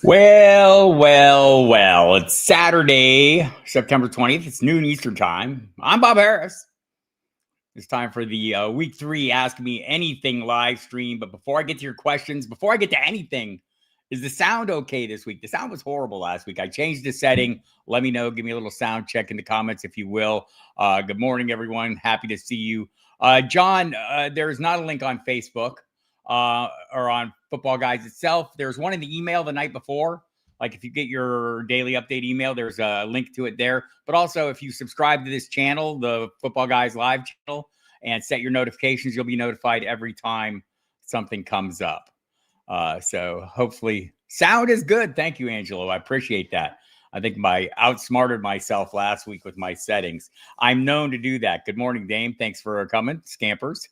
Well. It's Saturday, September 20th. It's noon Eastern time. I'm Bob Harris. It's time for the week 3 Ask Me Anything live stream. But before I get to your questions, before I get to anything, is the sound okay this week? The sound was horrible last week. I changed the setting. Let me know. Give me a little sound check in the comments if you will. Good morning, everyone. Happy to see you. John, there's not a link on Facebook or on Football Guys itself. There's one in the email the night before. Like if you get your daily update email, there's a link to it there. But also if you subscribe to this channel, the Football Guys live channel, and set your notifications, you'll be notified every time something comes up. So hopefully sound is good. Thank you, Angelo. I appreciate that. I think I outsmarted myself last week with my settings. I'm known to do that. Good morning, Dame. Thanks for coming, Scampers.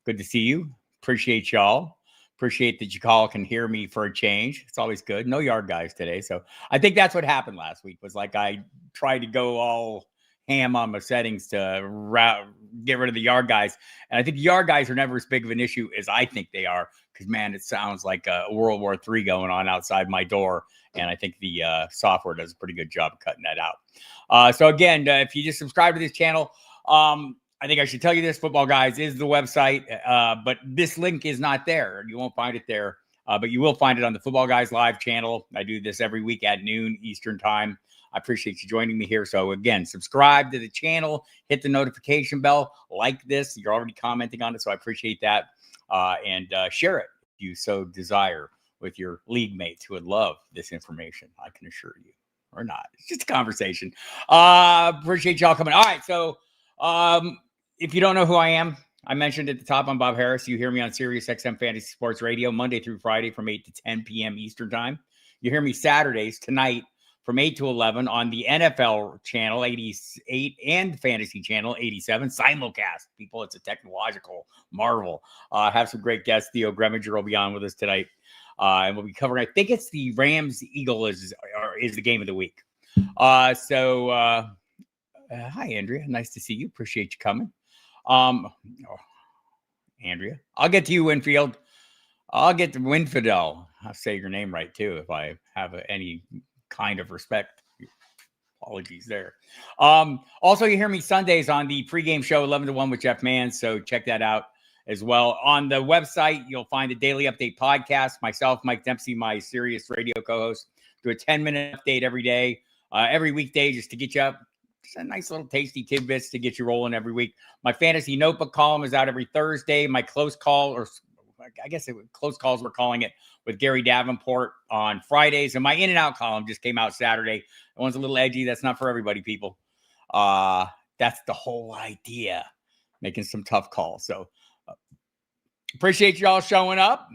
Good to see you. Appreciate y'all. Appreciate that y'all can hear me for a change. It's always good. No yard guys today. So I think that's what happened last week was like I tried to go all ham on my settings to get rid of the yard guys. And I think the yard guys are never as big of an issue as I think they are because, man, it sounds like a World War III going on outside my door. And I think the software does a pretty good job of cutting that out. So, again, if you just subscribe to this channel, I think I should tell you this. Football Guys is the website, but this link is not there. You won't find it there, but you will find it on the Football Guys live channel. I do this every week at noon Eastern time. I appreciate you joining me here. So, again, subscribe to the channel, hit the notification bell, like this. You're already commenting on it, so I appreciate that. And share it if you so desire with your league mates who would love this information, I can assure you. Or not. It's just a conversation. Appreciate y'all coming. All right, so if you don't know who I am, I mentioned at the top, I'm Bob Harris. You hear me on Sirius XM Fantasy Sports Radio Monday through Friday from 8 to 10 p.m. Eastern Time. You hear me Saturdays tonight from 8 to 11 on the NFL channel 88 and Fantasy channel 87 simulcast. People, it's a technological marvel. Have some great guests. Theo Greminger will be on with us tonight. And we'll be covering, I think it's the Rams-Eagles is the game of the week. Hi, Andrea. Nice to see you. Appreciate you coming. Andrea. I'll get to you, Winfield. I'll get to Winfidel. I'll say your name right, too, if I have any kind of respect. Apologies there. Also, you hear me Sundays on the pregame show 11 to 1 with Jeff Mann, so check that out as well. On the website, you'll find the Daily Update podcast. Myself, Mike Dempsey, my Sirius radio co-host, do a 10-minute update every day, every weekday, just to get you up. Just a nice little tasty tidbits to get you rolling every week. My fantasy notebook column is out every Thursday. My close call, or I guess close calls we're calling it, with Gary Davenport on Fridays. And my in and out column just came out Saturday. That one's a little edgy. That's not for everybody, people. That's the whole idea, making some tough calls. So appreciate y'all showing up.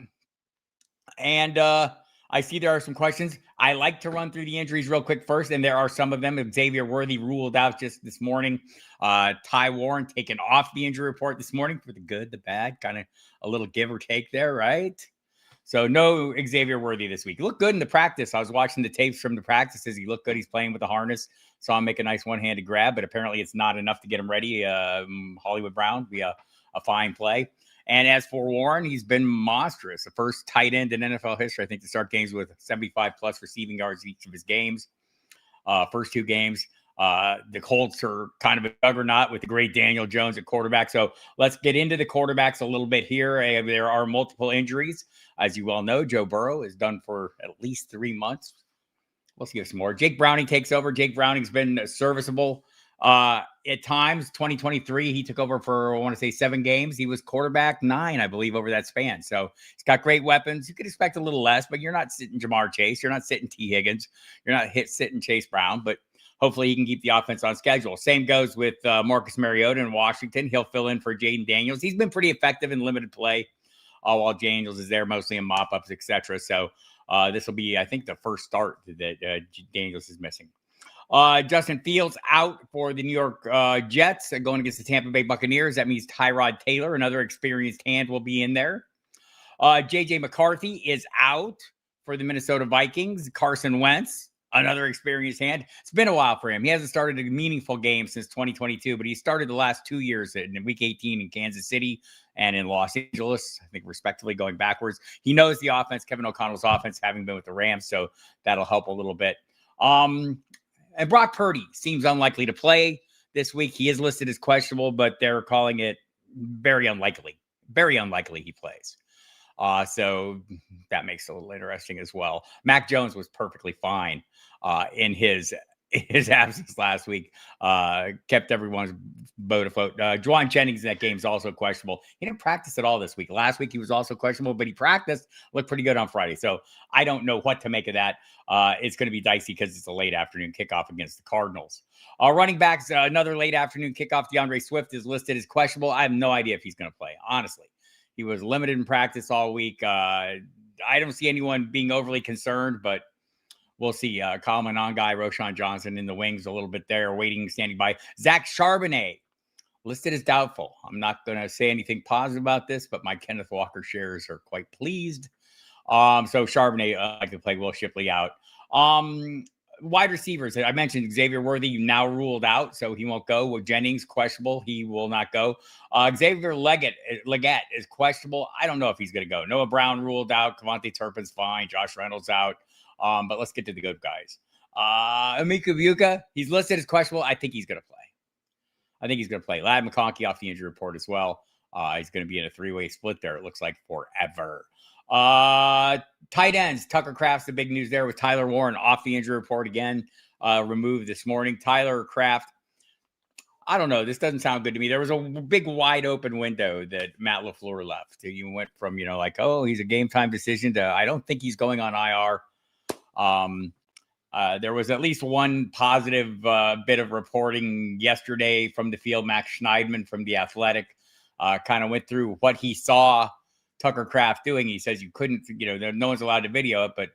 And I see there are some questions. I like to run through the injuries real quick first, and there are some of them. Xavier Worthy ruled out just this morning. Ty Warren taken off the injury report this morning for the good, the bad, kind of a little give or take there, right? So no Xavier Worthy this week. He looked good in the practice. I was watching the tapes from the practices. He looked good. He's playing with the harness. Saw him make a nice one-handed grab, but apparently it's not enough to get him ready. Hollywood Brown be a fine play. And as for Warren, he's been monstrous. The first tight end in NFL history, I think, to start games with 75-plus receiving yards each of his games. First 2 games. The Colts are kind of a juggernaut with the great Daniel Jones at quarterback. So let's get into the quarterbacks a little bit here. There are multiple injuries. As you well know, Joe Burrow is done for at least 3 months. Let's give some more. Jake Browning takes over. Jake Browning's been serviceable. At times, 2023, he took over for, I want to say, 7 games. He was quarterback 9, I believe, over that span. So he's got great weapons. You could expect a little less, but you're not sitting Jamar Chase. You're not sitting T. Higgins. You're not sitting Chase Brown, but hopefully he can keep the offense on schedule. Same goes with Marcus Mariota in Washington. He'll fill in for Jaden Daniels. He's been pretty effective in limited play while Daniels is there, mostly in mop-ups, etc. So this will be, I think, the first start that Daniels is missing. Justin Fields out for the New York Jets going against the Tampa Bay Buccaneers. That means Tyrod Taylor, another experienced hand, will be in there. J.J. McCarthy is out for the Minnesota Vikings. Carson Wentz, another experienced hand. It's been a while for him. He hasn't started a meaningful game since 2022, but he started the last 2 years in week 18 in Kansas City and in Los Angeles, I think respectively, going backwards. He knows the offense, Kevin O'Connell's offense, having been with the Rams, so that'll help a little bit. And Brock Purdy seems unlikely to play this week. He is listed as questionable, but they're calling it very unlikely. Very unlikely he plays. So that makes it a little interesting as well. Mac Jones was perfectly fine in his absence last week. Kept everyone's boat afloat. Juwan Jennings in that game is also questionable. He didn't practice at all this week. Last week he was also questionable, but he practiced, looked pretty good on Friday. So I don't know what to make of that. It's going to be dicey because it's a late afternoon kickoff against the Cardinals. Running backs, another late afternoon kickoff. DeAndre Swift is listed as questionable. I have no idea if he's going to play, honestly. He was limited in practice all week. I don't see anyone being overly concerned, but we'll see. Kyle Monangai, Roschon Johnson in the wings a little bit there, waiting, standing by. Zach Charbonnet, listed as doubtful. I'm not going to say anything positive about this, but my Kenneth Walker shares are quite pleased. So Charbonnet, I could play Will Shipley out. Wide receivers, I mentioned Xavier Worthy now ruled out, so he won't go. With Jennings, questionable. He will not go. Xavier Leggett is questionable. I don't know if he's going to go. Noah Brown ruled out. Kavontae Turpin's fine. Josh Reynolds out. But let's get to the good guys. Emeka Egbuka, he's listed as questionable. I think he's going to play. Ladd McConkey off the injury report as well. He's going to be in a three-way split there, it looks like, forever. Tight ends, Tucker Kraft's the big news there with Tyler Warren off the injury report again, removed this morning. Tyler Kraft, I don't know. This doesn't sound good to me. There was a big wide open window that Matt LaFleur left. You went from, he's a game time decision to, I don't think he's going on IR. There was at least one positive bit of reporting yesterday from the field. Max Schneidman from The Athletic kind of went through what he saw Tucker Kraft doing. He says you couldn't, no one's allowed to video it, but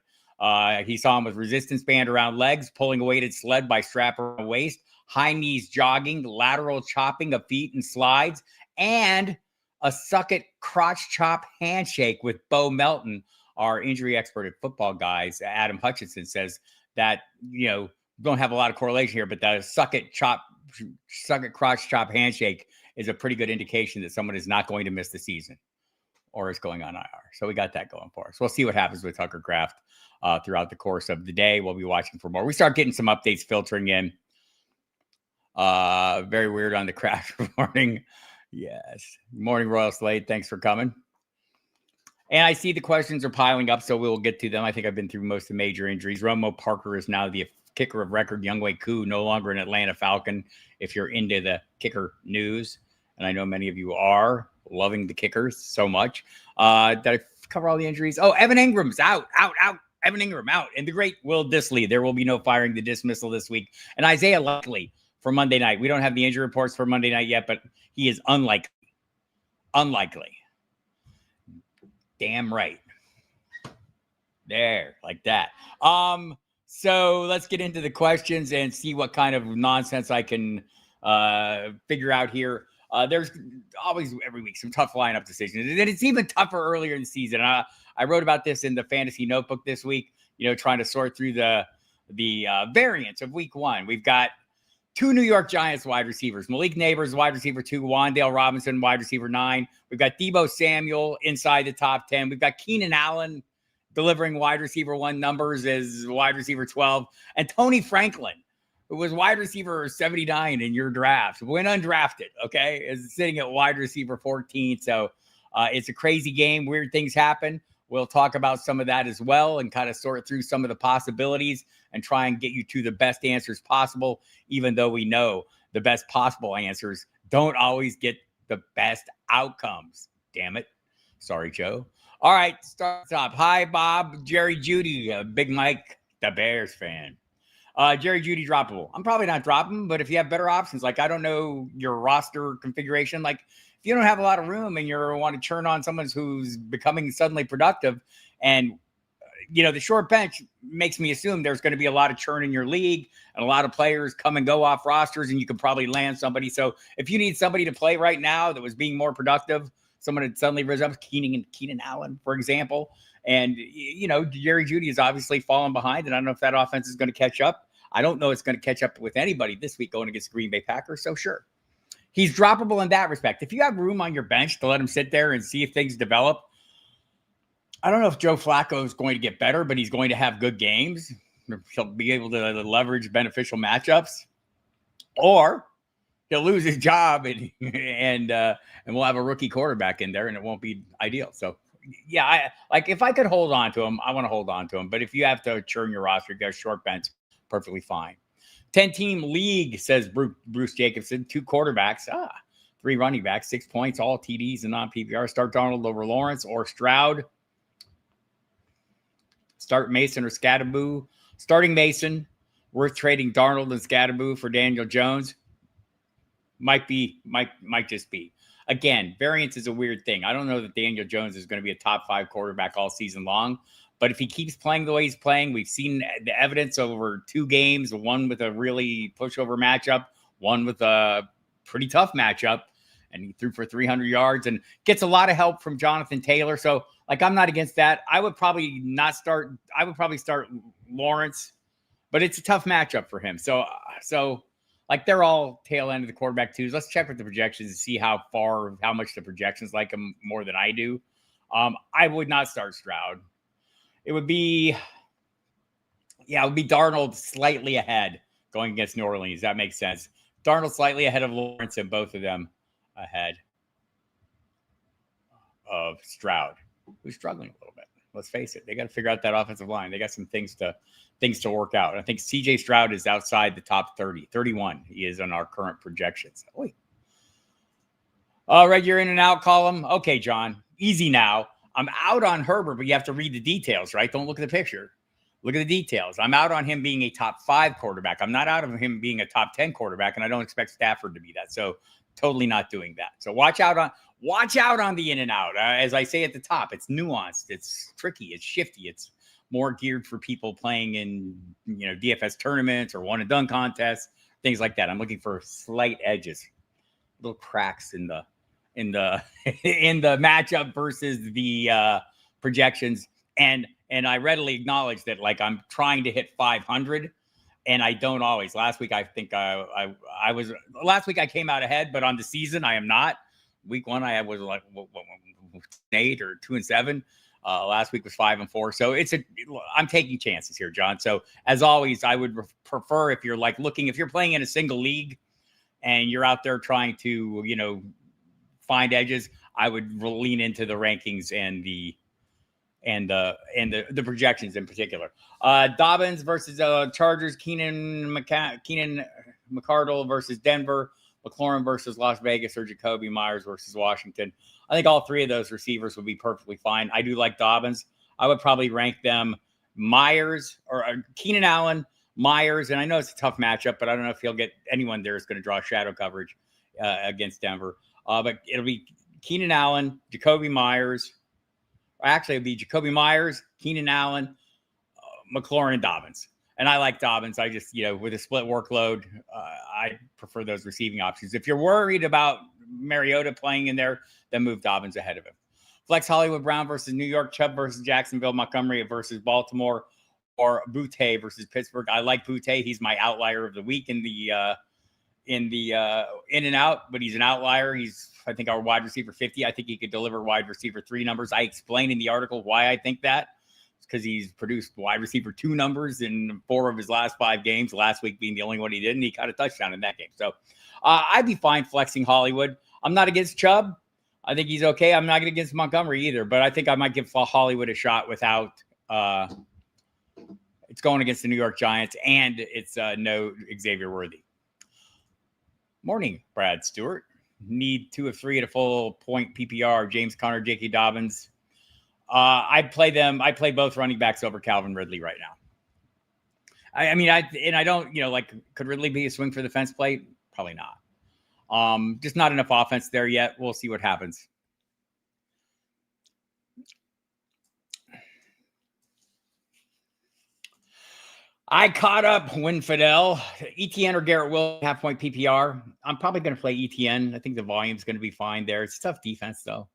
he saw him with resistance band around legs, pulling a weighted sled by strap around waist, high knees jogging, lateral chopping of feet and slides, and a suck it crotch chop handshake with Bo Melton, our injury expert at Football Guys. Adam Hutchinson says that, don't have a lot of correlation here, but the suck it crotch chop handshake is a pretty good indication that someone is not going to miss the season or is going on IR. So we got that going for us. We'll see what happens with Tucker Kraft throughout the course of the day. We'll be watching for more. We start getting some updates filtering in. Very weird on the Kraft reporting. Yes. Morning, Royal Slade. Thanks for coming. And I see the questions are piling up, so we'll get to them. I think I've been through most of the major injuries. Romo Parker is now the kicker of record. Younghoe Koo no longer an Atlanta Falcon, if you're into the kicker news. And I know many of you are loving the kickers so much. Did I cover all the injuries? Oh, Evan Ingram's out. Evan Ingram out. And the great Will Dissly. There will be no firing the dismissal this week. And Isaiah Likely for Monday night. We don't have the injury reports for Monday night yet, but he is unlikely. Damn right. There, like that. So let's get into the questions and see what kind of nonsense I can figure out here. There's always every week some tough lineup decisions, and it's even tougher earlier in the season. I wrote about this in the Fantasy Notebook this week, trying to sort through the variants of week one. We've got two New York Giants wide receivers, Malik Neighbors, wide receiver 2, Wan'Dale Robinson, wide receiver 9. We've got Deebo Samuel inside the top 10. We've got Keenan Allen delivering wide receiver 1 numbers as wide receiver 12, and Tony Franklin, who was wide receiver 79 in your draft, went undrafted, okay, is sitting at wide receiver 14. So it's a crazy game. Weird things happen. We'll talk about some of that as well and kind of sort through some of the possibilities and try and get you to the best answers possible, even though we know the best possible answers don't always get the best outcomes. Damn it. Sorry, Joe. All right, starts up. Hi, Bob. Jerry Jeudy, Big Mike, the Bears fan. Jerry Jeudy droppable. I'm probably not dropping, but if you have better options, like I don't know your roster configuration, like if you don't have a lot of room and you want to churn on someone who's becoming suddenly productive, and the short bench makes me assume there's going to be a lot of churn in your league and a lot of players come and go off rosters, and you could probably land somebody. So if you need somebody to play right now that was being more productive, someone had suddenly risen up, Keenan Allen, for example, And, Jerry Jeudy is obviously falling behind, and I don't know if that offense is going to catch up. I don't know it's going to catch up with anybody this week going against the Green Bay Packers, so sure. He's droppable in that respect. If you have room on your bench to let him sit there and see if things develop, I don't know if Joe Flacco is going to get better, but he's going to have good games. He'll be able to leverage beneficial matchups, or he'll lose his job and we'll have a rookie quarterback in there and it won't be ideal. So yeah, if I could hold on to him, I want to hold on to him. But if you have to churn your roster, get a short bench, perfectly fine. 10-team league, says Bruce Jacobson, 2 quarterbacks, 3 running backs, 6 points, all TDs and non-PPR. Start Darnold over Lawrence or Stroud. Start Mason or Scadaboo. Starting Mason, worth trading Darnold and Scadaboo for Daniel Jones. Might just be. Again, variance is a weird thing. I don't know that Daniel Jones is going to be a top 5 quarterback all season long, but if he keeps playing the way he's playing, we've seen the evidence over 2 games, one with a really pushover matchup, one with a pretty tough matchup, and he threw for 300 yards and gets a lot of help from Jonathan Taylor. So, I'm not against that. I would probably start Lawrence, but it's a tough matchup for him. So they're all tail end of the quarterback twos. Let's check with the projections and see how much the projections like him more than I do. I would not start Stroud. It would be Darnold slightly ahead going against New Orleans. That makes sense. Darnold slightly ahead of Lawrence and both of them ahead of Stroud, who's struggling a little bit. Let's face it. They got to figure out that offensive line. They got some things to work out. I think CJ Stroud is outside the top 30, 31. He is on our current projections. Read your in and out column. Okay, John, easy now. I'm out on Herbert, but you have to read the details, right? Don't look at the picture. Look at the details. I'm out on him being a top 5 quarterback. I'm not out of him being a top 10 quarterback, and I don't expect Stafford to be that. So totally not doing that. So watch out on the in and out. As I say at the top, it's nuanced, it's tricky, it's shifty, it's more geared for people playing in DFS tournaments or one and done contests, things like that. I'm looking for slight edges, little cracks in the in the matchup versus the projections. And I readily acknowledge that I'm trying to hit 500 and I don't always. Last week I think last week I came out ahead, but on the season I am not. Week 1 I was 8 or 2-7. Last week was 5-4. So I'm taking chances here, John. So as always, I would prefer if you're if you're playing in a single league and you're out there trying to, find edges, I would lean into the rankings and the projections in particular. Dobbins versus Chargers, Keenan McCardle versus Denver, McLaurin versus Las Vegas, or Jacoby Myers versus Washington. I think all 3 of those receivers would be perfectly fine. I do like Dobbins. I would probably rank them Myers or Keenan Allen, Myers, and I know it's a tough matchup, but I don't know if he'll get anyone there is going to draw shadow coverage against Denver. But it'll be Keenan Allen, Jacoby Myers. Actually, it'll be Jacoby Myers, Keenan Allen, McLaurin, and Dobbins. And I like Dobbins. I just, with a split workload, I prefer those receiving options. If you're worried about Mariota playing in there, then move Dobbins ahead of him. Flex Hollywood Brown versus New York, Chubb versus Jacksonville, Montgomery versus Baltimore, or Boutte versus Pittsburgh. I like Boutte. He's my outlier of the week in the in and out, but he's an outlier. He's, I think, our wide receiver 50. I think he could deliver wide receiver 3 numbers. I explained in the article why I think that. It's because he's produced wide receiver 2 numbers in 4 of his last 5 games, last week being the only one he did, and he caught a touchdown in that game. So I'd be fine flexing Hollywood. I'm not against Chubb. I think he's okay. I'm not against Montgomery either, but I think I might give Hollywood a shot without it's going against the New York Giants, and it's no Xavier Worthy. Morning, Brad Stewart. Need 2 of 3 at a full point PPR. James Conner, J.K. Dobbins. I'd play them. I play both running backs over Calvin Ridley right now. I don't, could Ridley be a swing for the fence play? Probably not. Just not enough offense there yet. We'll see what happens. I caught up when Fidel, ETN or Garrett Will, half-point PPR. I'm probably going to play ETN. I think the volume's going to be fine there. It's a tough defense, though.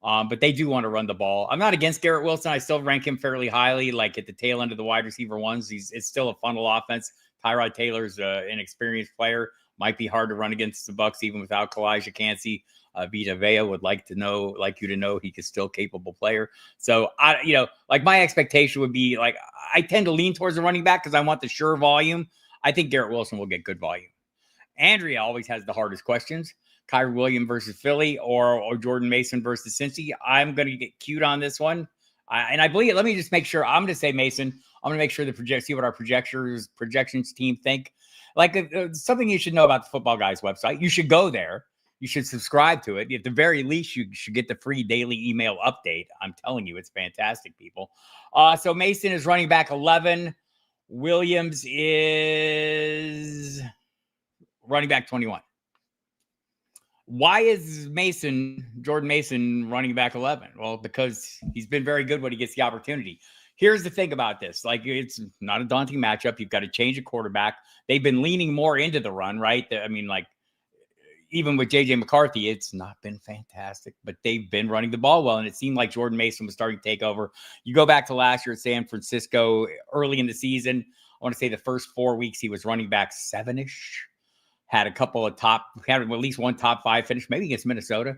But they do want to run the ball. I'm not against Garrett Wilson. I still rank him fairly highly, like at the tail end of the wide receiver ones. It's still a funnel offense. Tyrod Taylor's an experienced player. Might be hard to run against the Bucs even without Kalijah Kancey. Vita Vea would like you to know he's still a capable player. So my expectation would be like I tend to lean towards the running back because I want the sure volume. I think Garrett Wilson will get good volume. Andrea always has the hardest questions. Kyren Williams versus Philly or Jordan Mason versus Cincy. I'm going to get cute on this one. I believe let me just make sure. I'm going to say Mason. I'm going to make sure see what our projections team think. Like something you should know about the Football Guys website. You should go there. You should subscribe to it. At the very least, you should get the free daily email update. I'm telling you, it's fantastic, people. So Mason is running back 11. Williams is running back 21. Why is Jordan Mason running back 11? Well, because he's been very good when he gets the opportunity. Here's the thing about this. Like, it's not a daunting matchup. You've got to change a quarterback. They've been leaning more into the run, right? I mean, like, even with J.J. McCarthy, it's not been fantastic, but they've been running the ball well, and it seemed like Jordan Mason was starting to take over. You go back to last year at San Francisco, early in the season, I want to say the first 4 weeks he was running back 7-ish. Had at least one top 5 finish, maybe against Minnesota.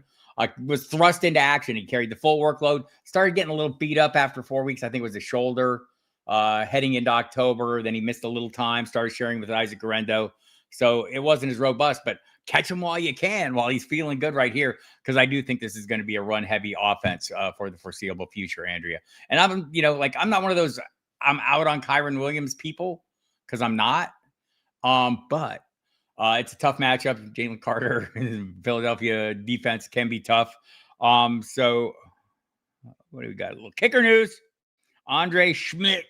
Was thrust into action. He carried the full workload. Started getting a little beat up after 4 weeks. I think it was a shoulder heading into October. Then he missed a little time. Started sharing with Isaac Guerendo. So it wasn't as robust, but catch him while you can, while he's feeling good right here, because I do think this is going to be a run-heavy offense for the foreseeable future, Andrea. And I'm not one of those I'm out on Kyren Williams people, because I'm not. But it's a tough matchup. Jalen Carter, Philadelphia defense can be tough. So what do we got? A little kicker news. Andre Schmidt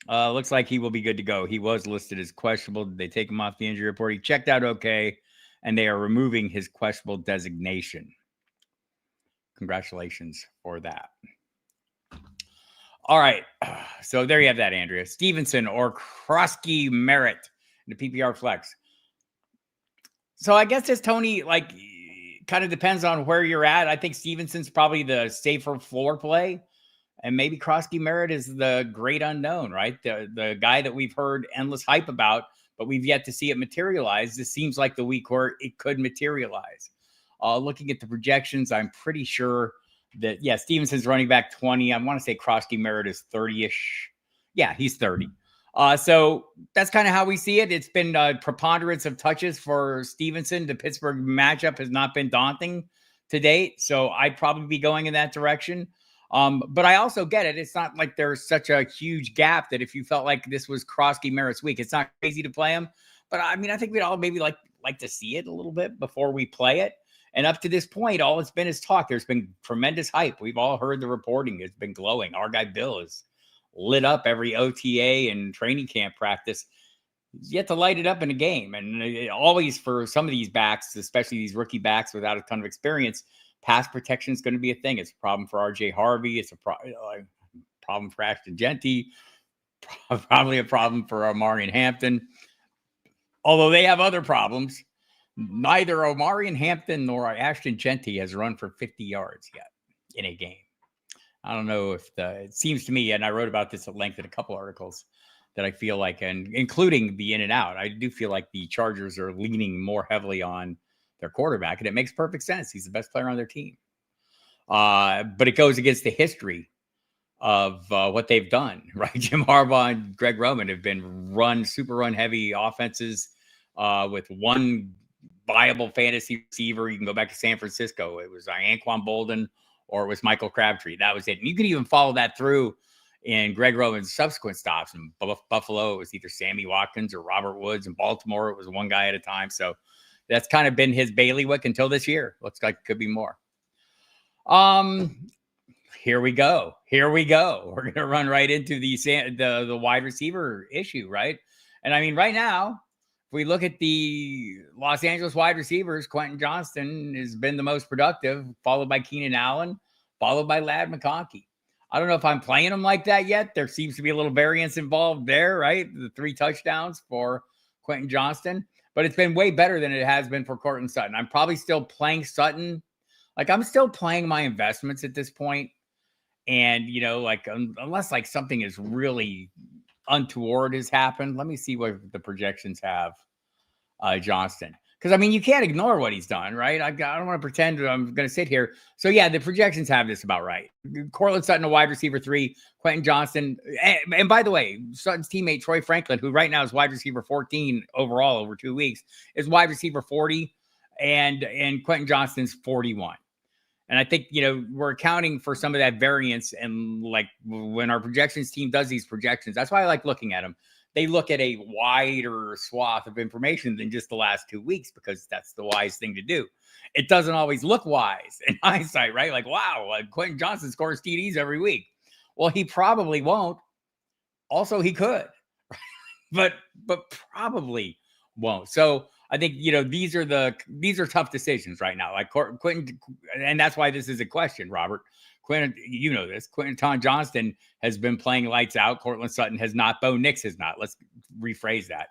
looks like he will be good to go. He was listed as questionable. Did they take him off the injury report? He checked out okay, and they are removing his questionable designation. Congratulations for that. All right. So there you have that, Andrea. Stevenson or Krosky Merritt in the PPR flex. So I guess this, Tony, kind of depends on where you're at. I think Stevenson's probably the safer floor play. And maybe Krosky Merritt is the great unknown, right? The guy that we've heard endless hype about, but we've yet to see it materialize. This seems like the week where it could materialize. Looking at the projections, I'm pretty sure that, Stevenson's running back 20. I want to say Krosky Merritt is 30-ish. Yeah, he's 30. So that's kind of how we see it. It's been a preponderance of touches for Stevenson. The Pittsburgh matchup has not been daunting to date. So I'd probably be going in that direction. But I also get it. It's not like there's such a huge gap that if you felt like this was Krosky Merritt's week, it's not crazy to play him. But I mean, I think we'd all maybe like to see it a little bit before we play it. And up to this point, all it's been is talk. There's been tremendous hype. We've all heard the reporting. It's been glowing. Our guy Bill is lit up every OTA and training camp practice. He's yet to light it up in a game. And always for some of these backs, especially these rookie backs without a ton of experience, pass protection is going to be a thing. It's a problem for RJ Harvey. It's a problem for Ashton Jeanty. Probably a problem for Omarion Hampton. Although they have other problems. Neither Omarion Hampton nor Ashton Jeanty has run for 50 yards yet in a game. I don't know if it seems to me, and I wrote about this at length in a couple articles, that I feel like, and including the in and out, I do feel like the Chargers are leaning more heavily on their quarterback, and it makes perfect sense. He's the best player on their team. But it goes against the history of what they've done, right? Jim Harbaugh and Greg Roman have been super run heavy offenses with one viable fantasy receiver. You can go back to San Francisco. It was Anquan Bolden or it was Michael Crabtree. That was it. And you can even follow that through in Greg Roman's subsequent stops. In Buffalo, it was either Sammy Watkins or Robert Woods. In Baltimore, it was one guy at a time. So that's kind of been his bailiwick until this year. Looks like it could be more. Here we go. We're going to run right into the wide receiver issue, right? And I mean, right now, if we look at the Los Angeles wide receivers, Quentin Johnston has been the most productive, followed by Keenan Allen, followed by Ladd McConkey. I don't know if I'm playing them like that yet. There seems to be a little variance involved there, right? The 3 touchdowns for Quentin Johnston. But it's been way better than it has been for Courtland Sutton. I'm probably still playing Sutton Like I'm still playing my investments at this point, and like unless like something is really untoward has happened. Let me see what the projections have. Johnston. Because I mean, you can't ignore what he's done, right? I don't want to pretend I'm going to sit here. So yeah, the projections have this about right. Cortland Sutton, a wide receiver 3. Quentin Johnston, and by the way, Sutton's teammate Troy Franklin, who right now is wide receiver 14 overall over 2 weeks, is wide receiver 40, and Quentin Johnston's 41. And I think, we're accounting for some of that variance. And like when our projections team does these projections, that's why I like looking at them. They look at a wider swath of information than just the last 2 weeks, because that's the wise thing to do. It doesn't always look wise in hindsight, right? Like, wow, Quentin Johnston scores TDs every week. Well, he probably won't. Also, he could, but probably won't. So I think, these are tough decisions right now. Like Quentin, and that's why this is a question, Robert. Quentin, this. Quentin Johnston has been playing lights out. Cortland Sutton has not. Bo Nix has not. Let's rephrase that.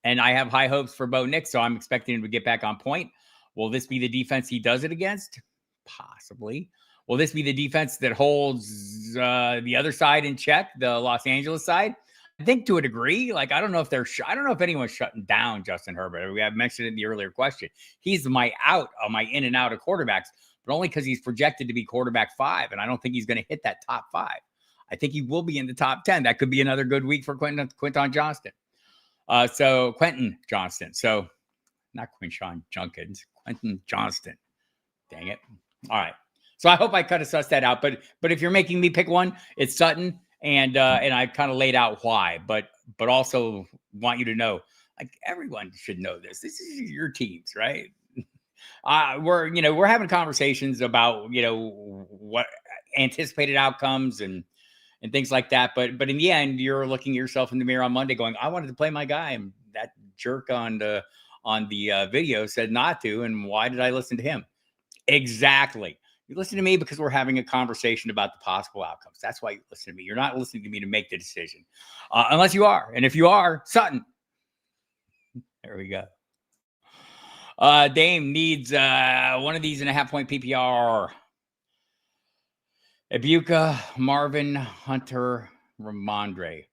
And I have high hopes for Bo Nix, so I'm expecting him to get back on point. Will this be the defense he does it against? Possibly. Will this be the defense that holds the other side in check, the Los Angeles side? I think to a degree. Like, I don't know if anyone's shutting down Justin Herbert. We have mentioned it in the earlier question. He's my in and out of quarterbacks, but only because he's projected to be quarterback 5. And I don't think he's going to hit that top 5. I think he will be in the top 10. That could be another good week for Quentin Johnston. So Quentin Johnston. So not Quinshon Junkins, Quentin Johnston. Dang it. All right. So I hope I kind of sussed that out. But if you're making me pick one, it's Sutton. And I kind of laid out why, but also want you to know, like, everyone should know this. This is your teams, right? We're having conversations about, what anticipated outcomes and things like that. But in the end, you're looking yourself in the mirror on Monday going, I wanted to play my guy, and that jerk on the video said not to. And why did I listen to him? Exactly. You listen to me because we're having a conversation about the possible outcomes. That's why you listen to me. You're not listening to me to make the decision. Unless you are. And if you are, Sutton. There we go. Dame needs one of these in a half-point PPR. Ibuka, Marvin, Hunter, Ramondre.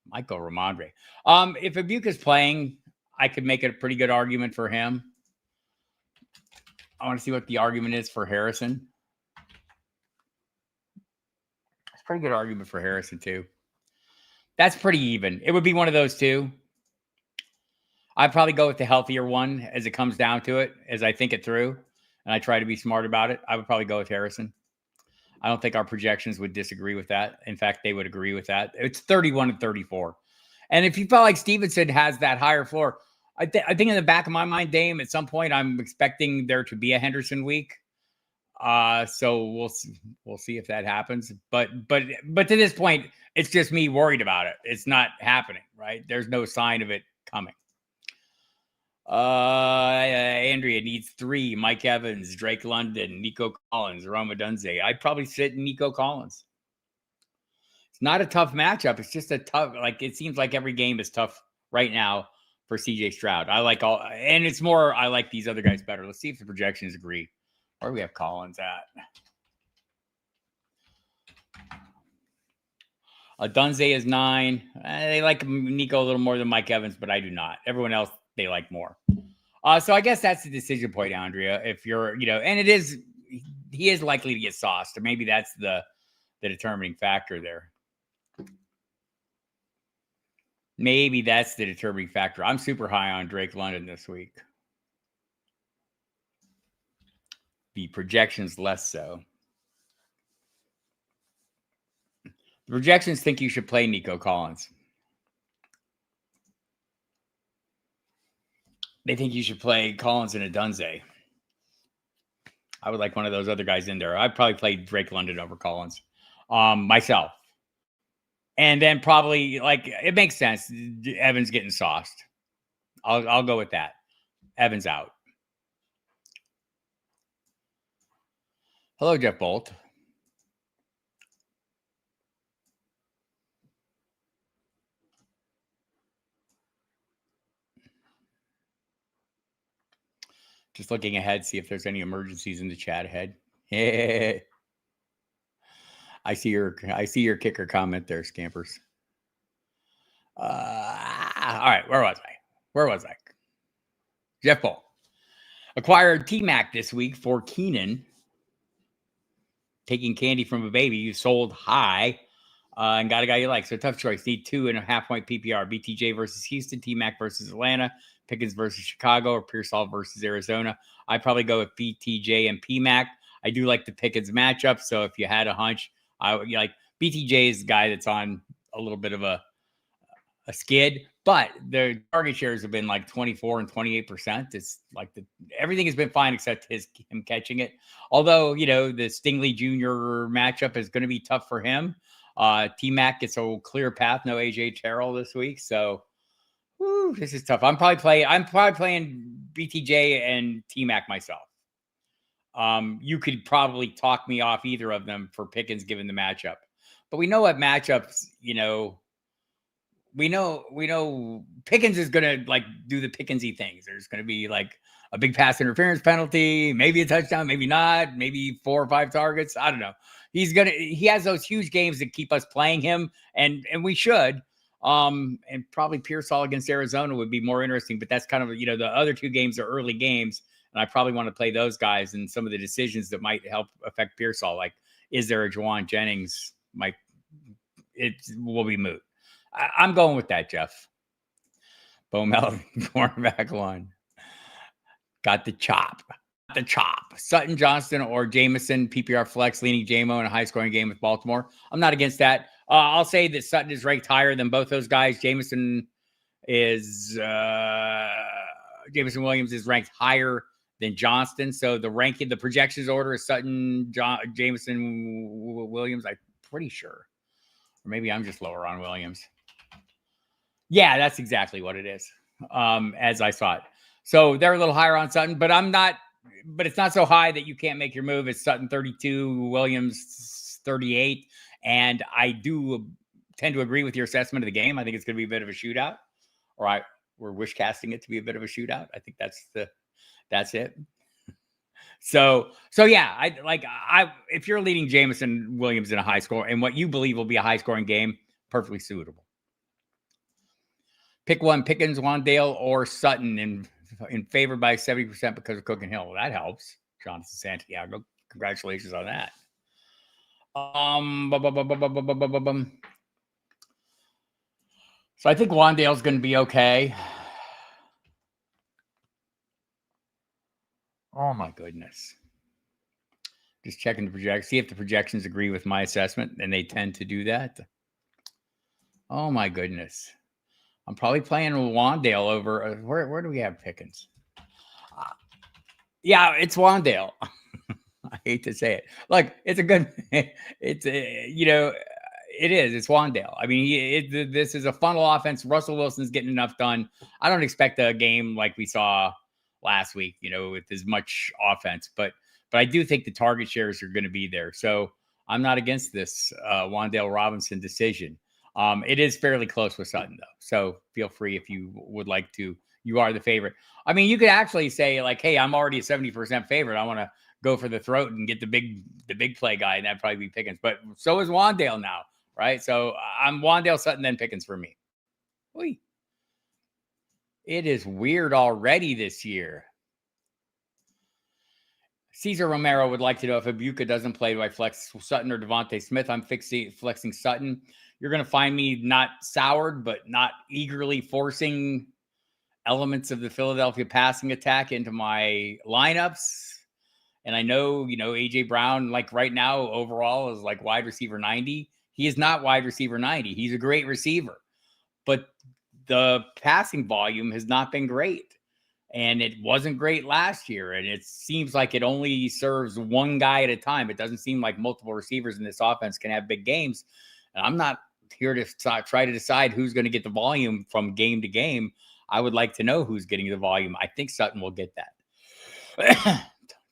Michael Ramondre. If Ibuka's playing, I could make it a pretty good argument for him. I want to see what the argument is for Harrison. It's a pretty good argument for Harrison, too. That's pretty even. It would be one of those two. I'd probably go with the healthier one as it comes down to it, as I think it through, and I try to be smart about it. I would probably go with Harrison. I don't think our projections would disagree with that. In fact, they would agree with that. It's 31 and 34. And if you felt like Stevenson has that higher floor, I think in the back of my mind, Dame, at some point, I'm expecting there to be a Henderson week. So we'll see if that happens. But to this point, it's just me worried about it. It's not happening, right? There's no sign of it coming. Andrea needs 3. Mike Evans, Drake London, Nico Collins, Rome Odunze. I'd probably sit Nico Collins. It's not a tough matchup. It's just a tough, it seems like every game is tough right now for CJ Stroud. I like these other guys better. Let's see if the projections agree. Where do we have Collins at? Dunze is 9. They like Nico a little more than Mike Evans, but I do not. Everyone else they like more. So I guess that's the decision point, Andrea. If you're, and he is likely to get sauced, or maybe that's the determining factor there. Maybe that's the determining factor. I'm super high on Drake London this week. The projections less so. The projections think you should play Nico Collins. They think you should play Collins and Odunze. I would like one of those other guys in there. I'd probably play Drake London over Collins myself. And then probably, it makes sense. Evans getting sauced. I'll go with that. Evans out. Hello, Jeff Bolt. Just looking ahead, see if there's any emergencies in the chat ahead. I see your kicker comment there, Scampers. All right, where was I? Jeff Bull acquired T-Mac this week for Keenan, taking candy from a baby. You sold high and got a guy you like. So tough choice. Need 2.5 point PPR. BTJ versus Houston, T-Mac versus Atlanta, Pickens versus Chicago, or Pearsall versus Arizona. I'd probably go with BTJ and PMAC. I do like the Pickens matchup. So if you had a hunch, I would like BTJ is the guy that's on a little bit of a skid, but their target shares have been like 24 and 28%. It's like everything has been fine except him catching it. Although, the Stingley Jr. matchup is going to be tough for him. T-Mac gets a clear path. No AJ Terrell this week. So this is tough. I'm probably playing BTJ and T-Mac myself. You could probably talk me off either of them for Pickens given the matchup. But we know what matchups, we know Pickens is going to do the Pickensy things. There's going to be like a big pass interference penalty, maybe a touchdown, maybe not, maybe 4 or 5 targets. I don't know. He has those huge games that keep us playing him, and we should. And probably Pearsall against Arizona would be more interesting, but that's kind of, the other 2 games are early games, and I probably want to play those guys and some of the decisions that might help affect Pearsall. Like, is there a Juwan Jennings? It will be moot. I'm going with that, Jeff. Bo Melvin, cornerback 1. Got the chop. Sutton, Johnston, or Jameson, PPR flex, leaning JMO in a high-scoring game with Baltimore. I'm not against that. I'll say that Sutton is ranked higher than both those guys. Jameson Williams is ranked higher than Johnston. So the projections order is Sutton, Jameson, Williams. I'm pretty sure. Or maybe I'm just lower on Williams. Yeah, that's exactly what it is, as I saw it. So they're a little higher on Sutton, but it's not so high that you can't make your move. It's Sutton 32, Williams 38. And I do tend to agree with your assessment of the game. I think it's going to be a bit of a shootout. We're wish casting it to be a bit of a shootout. I think that's it. So yeah, if you're leading Jameson Williams in a high score and what you believe will be a high scoring game, perfectly suitable. Pick one, Pickens, Wandale, or Sutton in favor by 70% because of Cook and Hill. That helps. Jonathan Santiago. Congratulations on that. So I think Wandale's going to be okay. Oh my goodness. Just checking the projections. See if the projections agree with my assessment, and they tend to do that. Oh my goodness. I'm probably playing Wandale over. Where do we have Pickens? Yeah, it's Wandale. I hate to say it. Like, it's a good. It is. It's Wandale. I mean, this is a funnel offense. Russell Wilson's getting enough done. I don't expect a game like we saw last week, with as much offense, but I do think the target shares are going to be there. So I'm not against this Wandale Robinson decision. It is fairly close with Sutton, though. So feel free if you would like to. You are the favorite. I mean, you could actually say, like, hey, I'm already a 70% favorite. I want to go for the throat and get the big play guy, and that'd probably be Pickens. But so is Wandale now, right? So I'm Wandale, Sutton, then Pickens for me. Oy. It is weird already this year. Cesar Romero would like to know if Ibuka doesn't play, do I flex Sutton or Devontae Smith? I'm flexing Sutton. You're going to find me not soured, but not eagerly forcing elements of the Philadelphia passing attack into my lineups. And I know, A.J. Brown, like right now, overall is like wide receiver 90. He is not wide receiver 90. He's a great receiver. But the passing volume has not been great. And it wasn't great last year. And it seems like it only serves one guy at a time. It doesn't seem like multiple receivers in this offense can have big games. And I'm not here to try to decide who's going to get the volume from game to game. I would like to know who's getting the volume. I think Sutton will get that.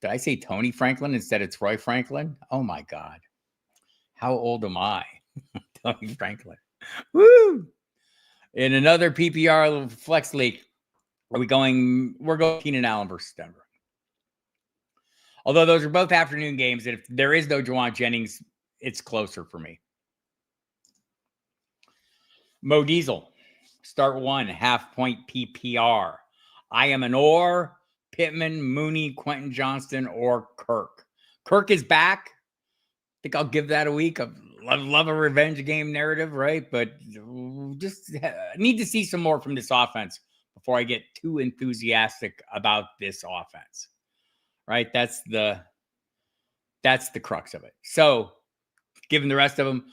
Did I say Tony Franklin instead of Troy Franklin? Oh, my God. How old am I? Tony Franklin. Woo! In another PPR flex league, we're going Keenan Allen versus Denver. Although those are both afternoon games, and if there is no Juwan Jennings, it's closer for me. Mo Diesel, start 1, half-point PPR. Iamaleor, Pittman, Mooney, Quentin Johnston, or Kirk. Kirk is back. I think I'll give that a week. I love a revenge game narrative, right? But just need to see some more from this offense before I get too enthusiastic about this offense, right? That's the crux of it. So, given the rest of them,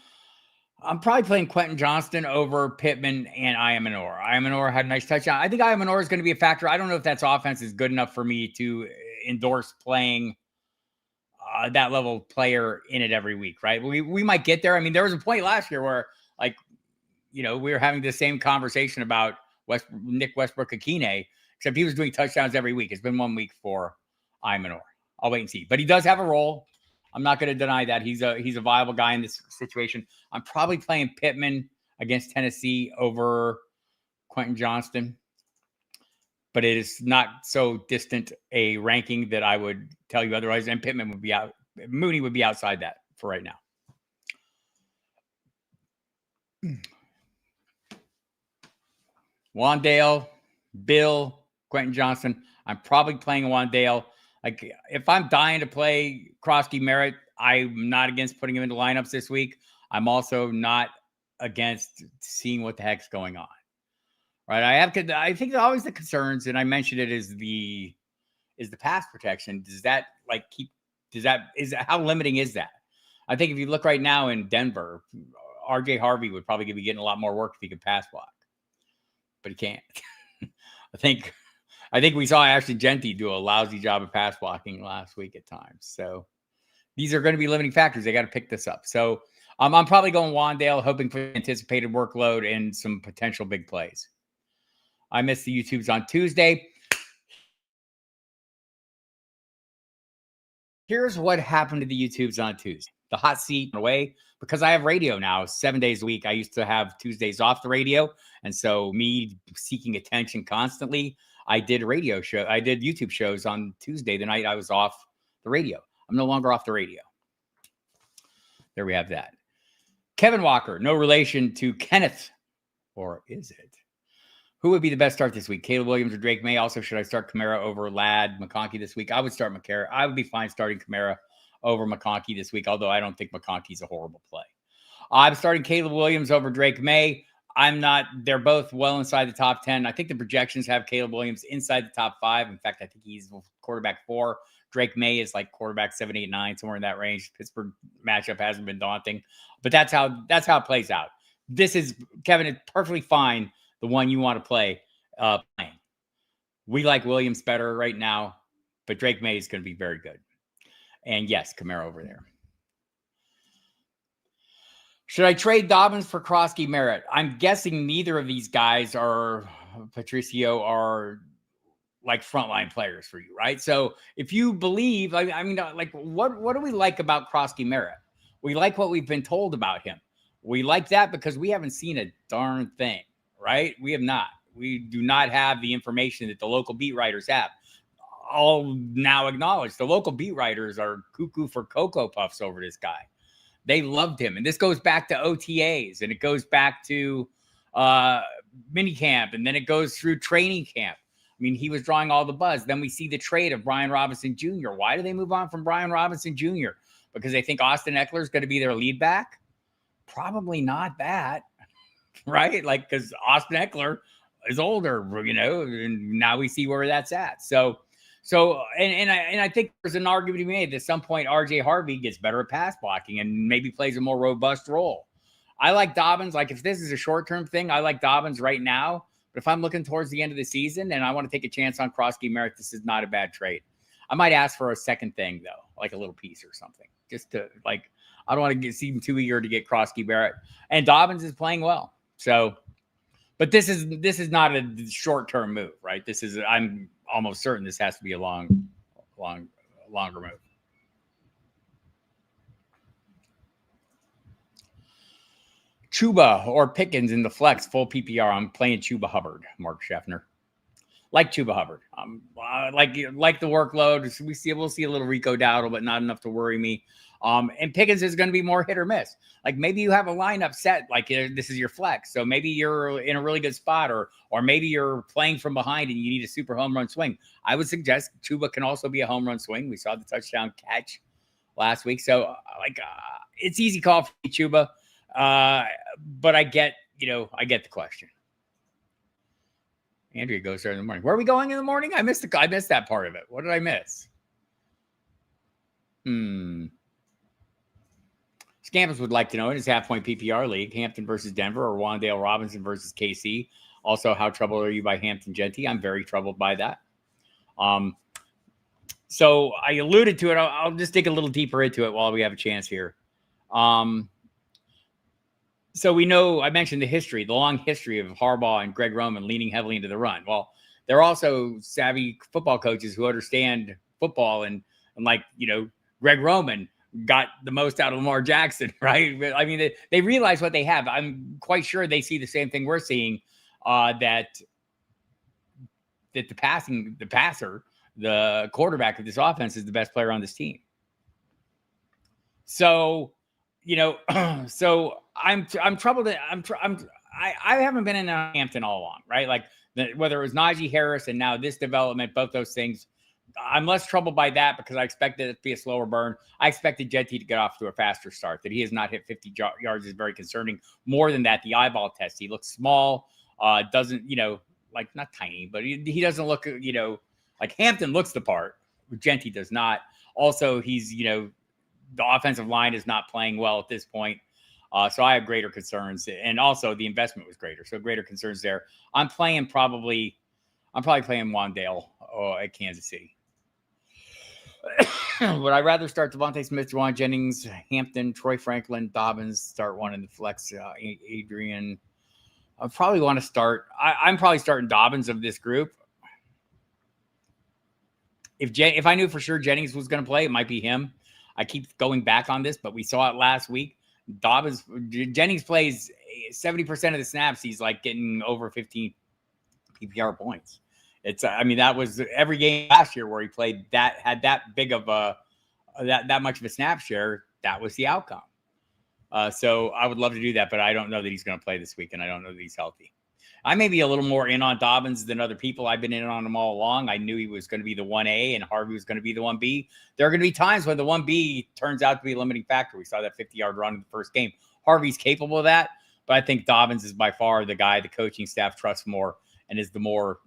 I'm probably playing Quentin Johnston over Pittman and Iamaleor. Iamaleor had a nice touchdown. I think Iamaleor is going to be a factor. I don't know if that's offense is good enough for me to endorse playing that level of player in it every week, right? We might get there. I mean, there was a point last year where, like, we were having the same conversation about Nick Westbrook-Akine, except he was doing touchdowns every week. It's been 1 week for Iamaleor. I'll wait and see. But he does have a role. I'm not going to deny that. He's a viable guy in this situation. I'm probably playing Pittman against Tennessee over Quentin Johnston. But it is not so distant a ranking that I would tell you otherwise. And Pittman would be out. Mooney would be outside that for right now. Wan'Dale, Bill, Quentin Johnston. I'm probably playing Wan'Dale. Like, if I'm dying to play Krosky Merritt, I'm not against putting him into lineups this week. I'm also not against seeing what the heck's going on. Right? I think always the concerns, and I mentioned it, is the pass protection. How limiting is that? I think if you look right now in Denver, RJ Harvey would probably be getting a lot more work if he could pass block, but he can't. I think we saw Ashton Genty do a lousy job of pass blocking last week at times. So these are going to be limiting factors. They got to pick this up. So I'm probably going Wan'Dale, hoping for anticipated workload and some potential big plays. I missed the YouTubes on Tuesday. Here's what happened to the YouTubes on Tuesday. The hot seat away because I have radio now 7 days a week. I used to have Tuesdays off the radio. And so me seeking attention constantly, I did YouTube shows on Tuesday, the night I was off the radio. I'm no longer off the radio. There we have that. Kevin Walker, no relation to Kenneth, or is it? Who would be the best start this week? Caleb Williams or Drake May? Also, should I start Kamara over Ladd McConkey this week? I would start Kamara. I would be fine starting Kamara over McConkey this week, although I don't think McConkey's a horrible play. I'm starting Caleb Williams over Drake May. I'm not. They're both well inside the top 10. I think the projections have Caleb Williams inside the top 5. In fact, I think he's quarterback 4. Drake May is like quarterback 7, 8, 9, somewhere in that range. Pittsburgh matchup hasn't been daunting, but that's how it plays out. This is, Kevin, it's perfectly fine. The one you want to play, playing. We like Williams better right now, but Drake May is going to be very good. And yes, Kamara over there. Should I trade Dobbins for Krosky Merritt? I'm guessing neither of these guys Patricio are like frontline players for you, right? So if you believe, I mean, like, what do we like about Krosky Merritt? We like what we've been told about him. We like that because we haven't seen a darn thing. Right? We have not. We do not have the information that the local beat writers have. I'll now acknowledge the local beat writers are cuckoo for Cocoa Puffs over this guy. They loved him. And this goes back to OTAs, and it goes back to mini camp, and then it goes through training camp. I mean, he was drawing all the buzz. Then we see the trade of Brian Robinson Jr. Why do they move on from Brian Robinson Jr.? Because they think Austin Eckler is going to be their lead back? Probably not that. Right? Like, because Austin Eckler is older, and now we see where that's at. So I think there's an argument to be made that at some point RJ Harvey gets better at pass blocking and maybe plays a more robust role. I like Dobbins. Like, if this is a short-term thing, I like Dobbins right now. But if I'm looking towards the end of the season and I want to take a chance on Krosky Merritt, this is not a bad trade. I might ask for a second thing, though, like a little piece or something, just to, like, I don't want to seem too eager to get Krosky Merritt. And Dobbins is playing well. So, but this is not a short-term move, right? I'm almost certain this has to be a longer move. Chuba or Pickens in the flex, full PPR. I'm playing Chuba Hubbard, Mark Scheffner. like Chuba Hubbard. Like the workload. We'll see a little Rico Dowdle, but not enough to worry me. And Pickens is going to be more hit or miss. Like maybe you have a lineup set, like this is your flex. So maybe you're in a really good spot, or maybe you're playing from behind and you need a super home run swing. I would suggest Chuba can also be a home run swing. We saw the touchdown catch last week. So it's easy call for me, Chuba. But I get the question. Andrea goes there in the morning. Where are we going in the morning? I missed that part of it. What did I miss? Scampus would like to know in his half-point PPR league, Hampton versus Denver or Wan'Dale Robinson versus KC. Also, how troubled are you by Hampton Genty? I'm very troubled by that. So I alluded to it. I'll just dig a little deeper into it while we have a chance here. So we know, I mentioned the long history of Harbaugh and Greg Roman leaning heavily into the run. Well, they're also savvy football coaches who understand football and like, Greg Roman got the most out of Lamar Jackson, right? I mean, they realize what they have. I'm quite sure they see the same thing we're seeing, that the passer, the quarterback of this offense is the best player on this team. So, so I'm troubled. I haven't been in Hampton all along, right? Like whether it was Najee Harris and now this development, both those things, I'm less troubled by that because I expected it to be a slower burn. I expected Genty to get off to a faster start. That he has not hit 50 yards is very concerning. More than that, the eyeball test, he looks small, doesn't, like not tiny, but he doesn't look, like Hampton looks the part. Genty does not. Also, he's, the offensive line is not playing well at this point. So I have greater concerns. And also the investment was greater. So greater concerns there. I'm probably playing Wan'Dale at Kansas City. Would I rather start Devontae Smith, Jauan Jennings, Hampton, Troy Franklin, Dobbins, start one in the flex, Adrian? I probably want to start. I'm probably starting Dobbins of this group. If I knew for sure Jennings was going to play, it might be him. I keep going back on this, but we saw it last week. Jennings plays 70% of the snaps. He's like getting over 15 PPR points. That was every game last year where he played had that big of that much of a snap share. That was the outcome. So I would love to do that, but I don't know that he's going to play this week, and I don't know that he's healthy. I may be a little more in on Dobbins than other people. I've been in on him all along. I knew he was going to be the 1A and Harvey was going to be the 1B. There are going to be times when the 1B turns out to be a limiting factor. We saw that 50-yard run in the first game. Harvey's capable of that, but I think Dobbins is by far the guy the coaching staff trusts more and is the more,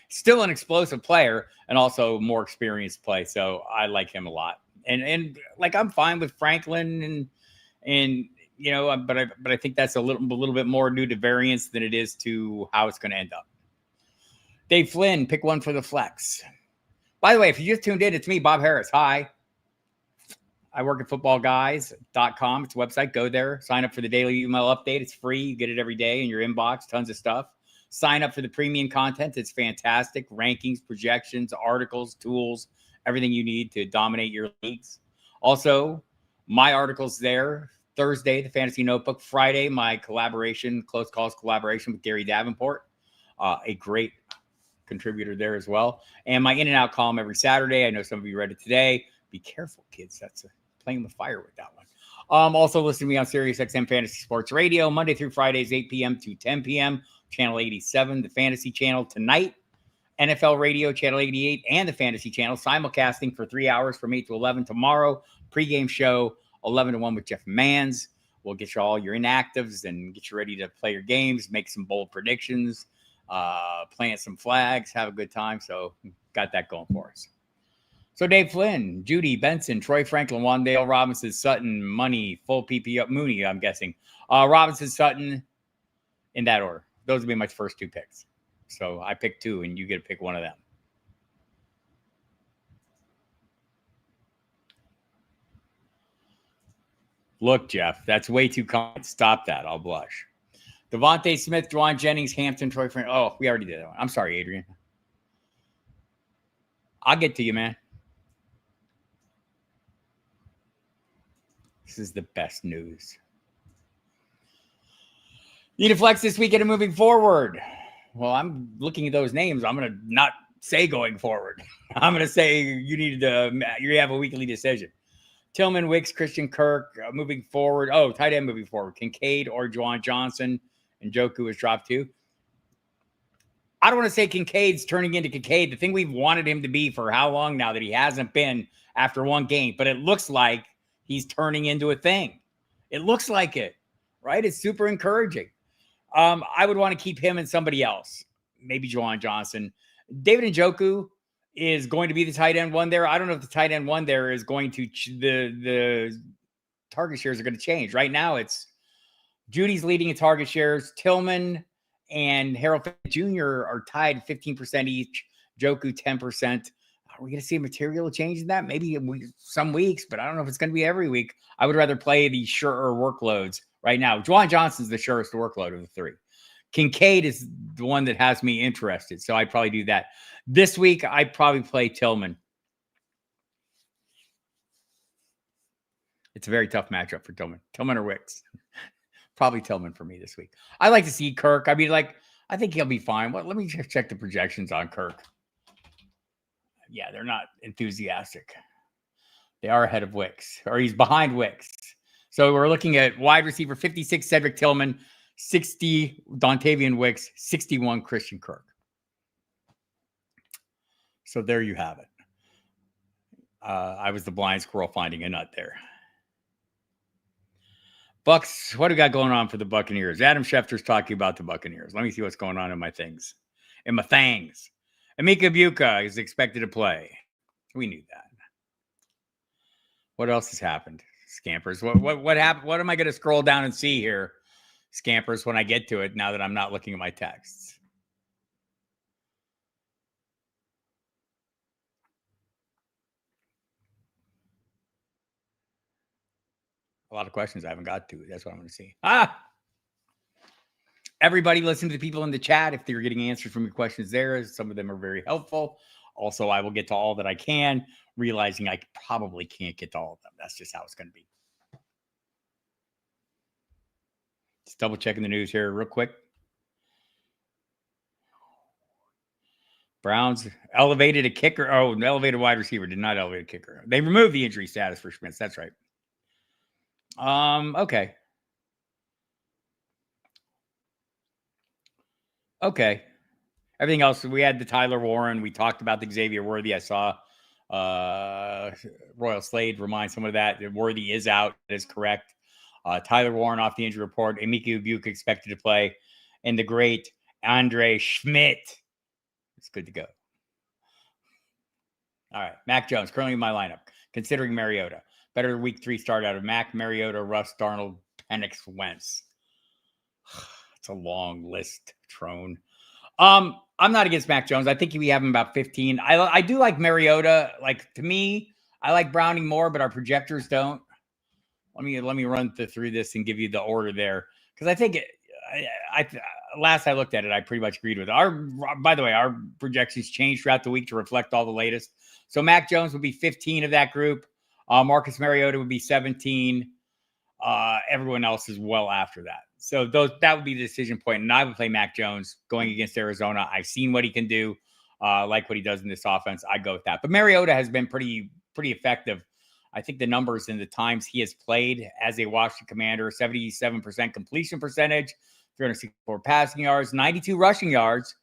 still an explosive player and also more experienced play. So I like him a lot. And like I'm fine with Franklin and but I think that's a little bit more due to variance than it is to how it's going to end up. Dave Flynn, pick one for the flex. By the way, if you just tuned in, it's me, Bob Harris. Hi. I work at footballguys.com. It's a website. Go there. Sign up for the daily email update. It's free. You get it every day in your inbox. Tons of stuff. Sign up for the premium content. It's fantastic. Rankings, projections, articles, tools, everything you need to dominate your leagues. Also, my articles there. Thursday, the Fantasy Notebook. Friday, my close calls collaboration with Gary Davenport, a great contributor there as well. And my in and out column every Saturday. I know some of you read it today. Be careful, kids. That's playing with fire with that one. Also listen to me on Sirius XM Fantasy Sports Radio, Monday through Fridays, 8 p.m. to 10 p.m. Channel 87, the Fantasy Channel tonight. NFL Radio, Channel 88, and the Fantasy Channel simulcasting for 3 hours from 8 to 11 tomorrow. Pregame show, 11 to 1 with Jeff Mans. We'll get you all your inactives and get you ready to play your games, make some bold predictions, plant some flags, have a good time. So got that going for us. So Dave Flynn, Judy Benson, Troy Franklin, Wan'Dale Robinson, Sutton, Money, full PPR, Mooney, I'm guessing. Robinson, Sutton, in that order. Those would be my first two picks. So I picked two, and you get to pick one of them. Look, Jeff, that's way too common. Stop that. I'll blush. Devontae Smith, Jauan Jennings, Hampton, Troy Franklin. Oh, we already did that one. I'm sorry, Adrian. I'll get to you, man. This is the best news. Need a flex this weekend and moving forward. Well, I'm looking at those names. I'm going to not say going forward. I'm going to say you have a weekly decision. Tillman, Wicks, Christian Kirk moving forward. Oh, tight end moving forward. Kincaid or Juwan Johnson. And Njoku was dropped too. I don't want to say Kincaid's turning into Kincaid. The thing we've wanted him to be for how long now that he hasn't been after one game. But it looks like he's turning into a thing. It looks like it, right? It's super encouraging. I would want to keep him and somebody else. Maybe Juwan Johnson. David Njoku is going to be the tight end one there. I don't know if the tight end one there is going to the target shares are going to change. Right now, it's Judy's leading in target shares. Tillman and Harold Jr. are tied 15% each. Njoku 10%. Are we going to see a material change in that? Maybe some weeks, but I don't know if it's going to be every week. I would rather play the surer workloads right now. Juwan Johnson's the surest workload of the three. Kincaid is the one that has me interested, so I'd probably do that. This week, I'd probably play Tillman. It's a very tough matchup for Tillman. Tillman or Wicks. Probably Tillman for me this week. I like to see Kirk. I mean, I think he'll be fine. Well, let me check the projections on Kirk. Yeah, they're not enthusiastic. They are ahead of Wicks, or he's behind Wicks. So we're looking at wide receiver 56, Cedric Tillman, 60, Dontavian Wicks, 61, Christian Kirk. So there you have it. I was the blind squirrel finding a nut there. Bucks, what do we got going on for the Buccaneers? Adam Schefter's talking about the Buccaneers. Let me see what's going on in my things. In my things. Emeka Egbuka is expected to play. We knew that. What else has happened? Scampers. What happened? What am I going to scroll down and see here? Scampers when I get to it now that I'm not looking at my texts. A lot of questions I haven't got to. That's what I'm going to see. Everybody listen to the people in the chat if they're getting answers from your questions there. Some of them are very helpful. Also, I will get to all that I can, realizing I probably can't get to all of them. That's just how it's going to be. Just double checking the news here real quick. Browns elevated a kicker. Oh, an elevated wide receiver. Did not elevate a kicker. They removed the injury status for Schmitz. That's right. Okay. Okay. Everything else, we had the Tyler Warren. We talked about the Xavier Worthy. I saw Royal Slade remind someone of that. Worthy is out. That is correct. Tyler Warren off the injury report. Emeka Egbuka expected to play. And the great Andre Schmidt. It's good to go. All right. Mac Jones, currently in my lineup. Considering Mariota. Better week 3 start out of Mac, Mariota, Russ, Darnold, Penix, Wentz. It's a long list, Trone. I'm not against Mac Jones. I think we have him about 15. I do like Mariota. Like, to me, I like Browning more, but our projectors don't. Let me run through this and give you the order there, because I think last I looked at it, I pretty much agreed with it. By the way, our projections changed throughout the week to reflect all the latest. So Mac Jones would be 15 of that group. Marcus Mariota would be 17. Everyone else is well after that. So that would be the decision point. And I would play Mac Jones going against Arizona. I've seen what he can do, like what he does in this offense. I'd go with that. But Mariota has been pretty effective. I think the numbers in the times he has played as a Washington Commander, 77% completion percentage, 364 passing yards, 92 rushing yards,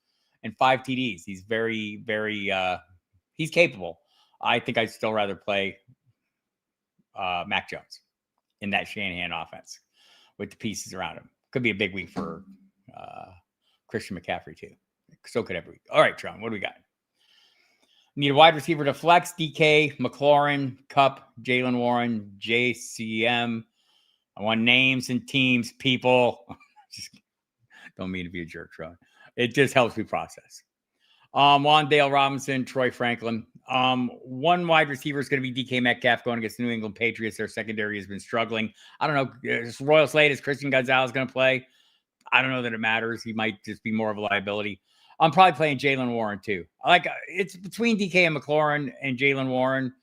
and 5 TDs. He's very, very he's capable. I think I'd still rather play Mac Jones in that Shanahan offense with the pieces around him. Could be a big week for Christian McCaffrey too. So could every week. All right, Tron, what do we got? Need a wide receiver to flex. DK, McLaurin, Cup, Jalen Warren, JCM. I want names and teams, people. Just don't mean to be a jerk, Tron. It just helps me process. Wandale Robinson, Troy Franklin. One wide receiver is going to be DK Metcalf going against the New England Patriots. Their secondary has been struggling. I don't know. Royal Slade, is Christian Gonzalez going to play? I don't know that it matters. He might just be more of a liability. I'm probably playing Jalen Warren too. It's between DK and McLaurin and Jalen Warren.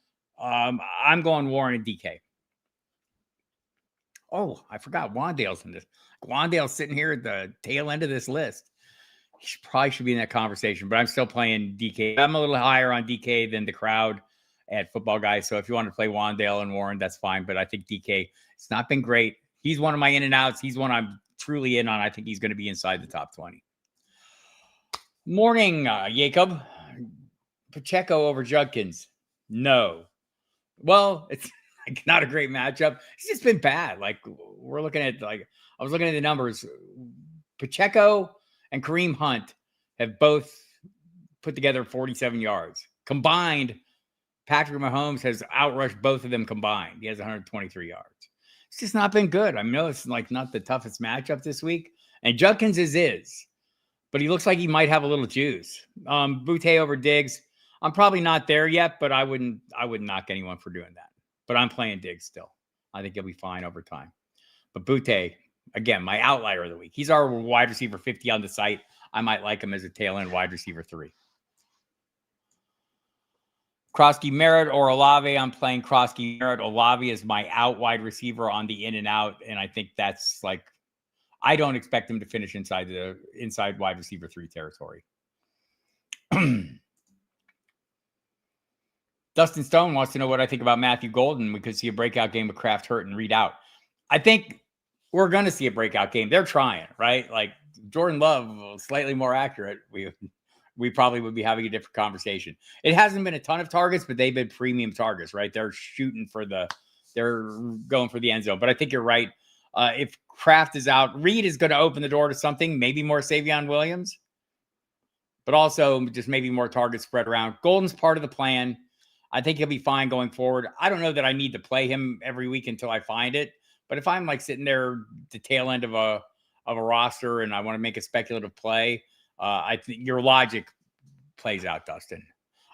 I'm going Warren and DK. Oh, I forgot Wandale's in this. Wandale's sitting here at the tail end of this list. he probably should be in that conversation, but I'm still playing DK. I'm a little higher on DK than the crowd at Football Guys. So if you want to play Wandale and Warren, that's fine. But I think DK, it's not been great. He's one of my in and outs. He's one I'm truly in on. I think he's going to be inside the top 20. Morning, Jacob. Pacheco over Judkins. No. Well, it's like not a great matchup. It's just been bad. Like we're looking at, I was looking at the numbers. Pacheco and Kareem Hunt have both put together 47 yards. Combined, Patrick Mahomes has outrushed both of them combined. He has 123 yards. It's just not been good. I know it's like not the toughest matchup this week. And Judkins is. But he looks like he might have a little juice. Boutte over Diggs. I'm probably not there yet, but I wouldn't knock anyone for doing that. But I'm playing Diggs still. I think he'll be fine over time. But Boutte, again, my outlier of the week. He's our wide receiver 50 on the site. I might like him as a tail end wide receiver 3. Krosky Merritt or Olave. I'm playing Krosky Merritt. Olave is my out wide receiver on the in and out. And I think that's like, I don't expect him to finish inside wide receiver 3 territory. Dustin Stone wants to know what I think about Matthew Golden. We could see a breakout game with Kraft, Hurt, and Reed out. I think we're going to see a breakout game. They're trying, right? Like Jordan Love, slightly more accurate. We probably would be having a different conversation. It hasn't been a ton of targets, but they've been premium targets, right? They're going for the end zone. But I think you're right. If Kraft is out, Reed is going to open the door to something, maybe more Savion Williams, but also just maybe more targets spread around. Golden's part of the plan. I think he'll be fine going forward. I don't know that I need to play him every week until I find it, but if I'm like sitting there the tail end of a roster and I want to make a speculative play, I think your logic plays out, Dustin.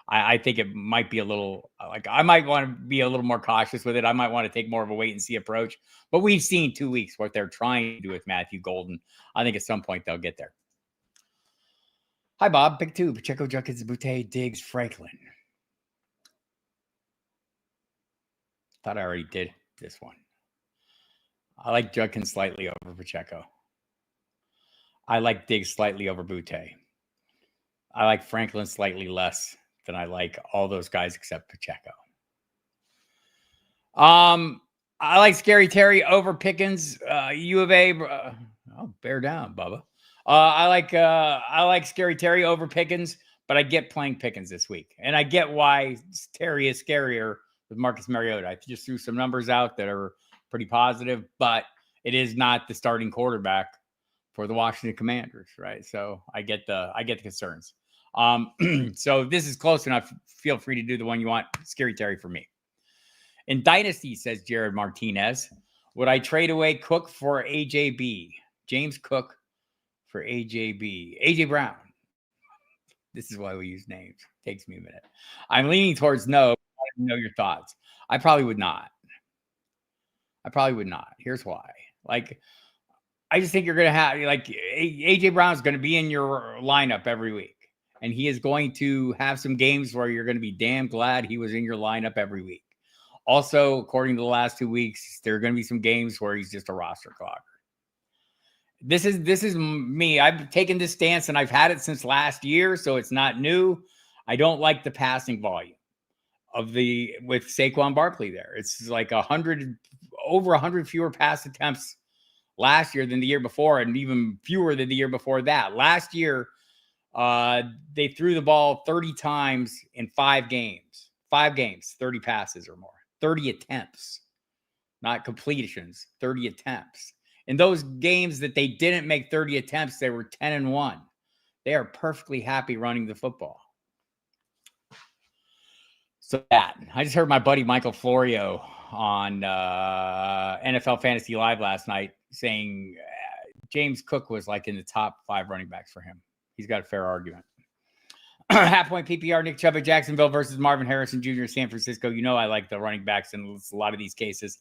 I think it might be a little like I might want to be a little more cautious with it. I might want to take more of a wait and see approach. But we've seen 2 weeks what they're trying to do with Matthew Golden. I think at some point they'll get there. Hi, Bob. Pick 2. Pacheco, Judkins, Boutte, Diggs, Franklin. Thought I already did this one. I like Judkins slightly over Pacheco. I like Diggs slightly over Boutte. I like Franklin slightly less than I like all those guys except Pacheco. I like Scary Terry over Pickens. U of A. Bear down, Bubba. I like Scary Terry over Pickens, but I get playing Pickens this week, and I get why Terry is scarier with Marcus Mariota. I just threw some numbers out that are pretty positive, but it is not the starting quarterback for the Washington Commanders, right? So I get the concerns. So this is close enough. Feel free to do the one you want. Scary Terry for me. In Dynasty, says Jared Martinez, would I trade away Cook for AJB? James Cook for AJB. AJ Brown. This is why we use names. Takes me a minute. I'm leaning towards no. I want to know your thoughts. I probably would not. Here's why. Like, I just think you're going to have, like, AJ Brown is going to be in your lineup every week. And he is going to have some games where you're going to be damn glad he was in your lineup every week. Also, according to the last 2 weeks, there are going to be some games where he's just a roster clogger. This is me. I've taken this stance and I've had it since last year, so it's not new. I don't like the passing volume with Saquon Barkley there. It's like over 100 fewer pass attempts last year than the year before, and even fewer than the year before that. Last year, they threw the ball 30 times in 5 games. 5 games, 30 passes or more. 30 attempts, not completions, 30 attempts. In those games that they didn't make 30 attempts, they were 10-1. They are perfectly happy running the football. So that, I just heard my buddy Michael Florio on NFL Fantasy Live last night saying James Cook was like in the top 5 running backs for him. He's got a fair argument. Half point PPR, Nick Chubb at Jacksonville versus Marvin Harrison Jr. San Francisco. You know I like the running backs in a lot of these cases.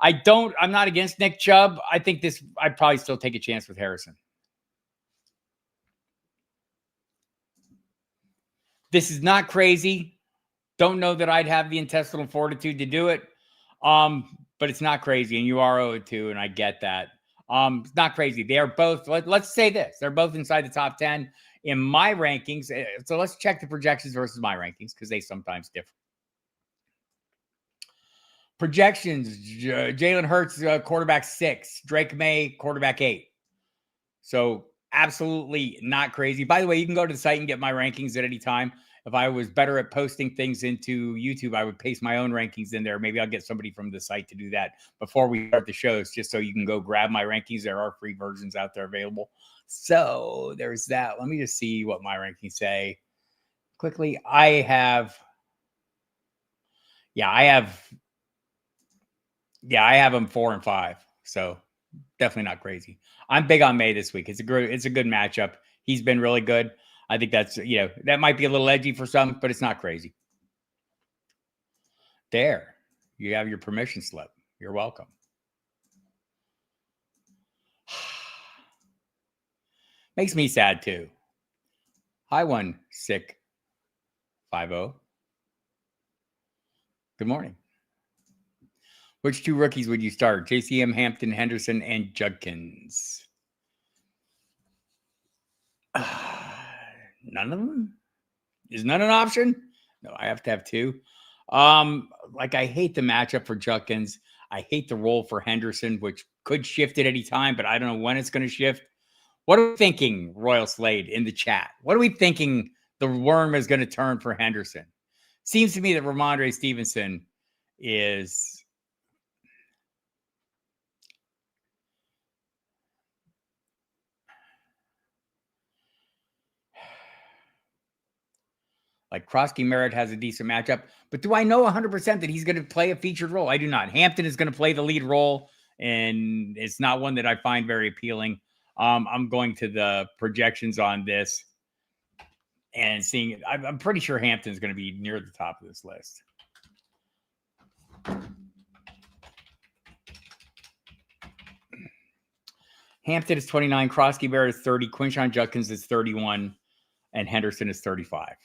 I'm not against Nick Chubb. I think I'd probably still take a chance with Harrison. This is not crazy. Don't know that I'd have the intestinal fortitude to do it. But it's not crazy, and you are 0-2, and I get that. Not crazy. They are both, let's say this, they're both inside the top 10 in my rankings. So let's check the projections versus my rankings because they sometimes differ. Projections, Jalen Hurts, quarterback 6, Drake May, quarterback 8. So absolutely not crazy. By the way, you can go to the site and get my rankings at any time. If I was better at posting things into YouTube, I would paste my own rankings in there. Maybe I'll get somebody from the site to do that before we start the shows, just so you can go grab my rankings. There are free versions out there available. So there's that. Let me just see what my rankings say quickly. I have them 4 and 5. So definitely not crazy. I'm big on May this week. It's a good matchup. He's been really good. I think that's, that might be a little edgy for some, but it's not crazy. There, you have your permission slip. You're welcome. Makes me sad too. Hi, 1650. Good morning. Which 2 rookies would you start? JCM, Hampton, Henderson, and Judkins. None of them? Is none an option? No, I have to have 2. I hate the matchup for Judkins. I hate the role for Henderson, which could shift at any time, but I don't know when it's going to shift. What are we thinking, Royal Slade, in the chat? What are we thinking the worm is going to turn for Henderson? Seems to me that Ramondre Stevenson is... Krosky Merritt has a decent matchup, but do I know 100% that he's going to play a featured role? I do not. Hampton is going to play the lead role, and it's not one that I find very appealing. I'm going to the projections on this and seeing. I'm pretty sure Hampton's going to be near the top of this list. Hampton is 29, Krosky Merritt is 30, Quinshon Judkins is 31, and Henderson is 35.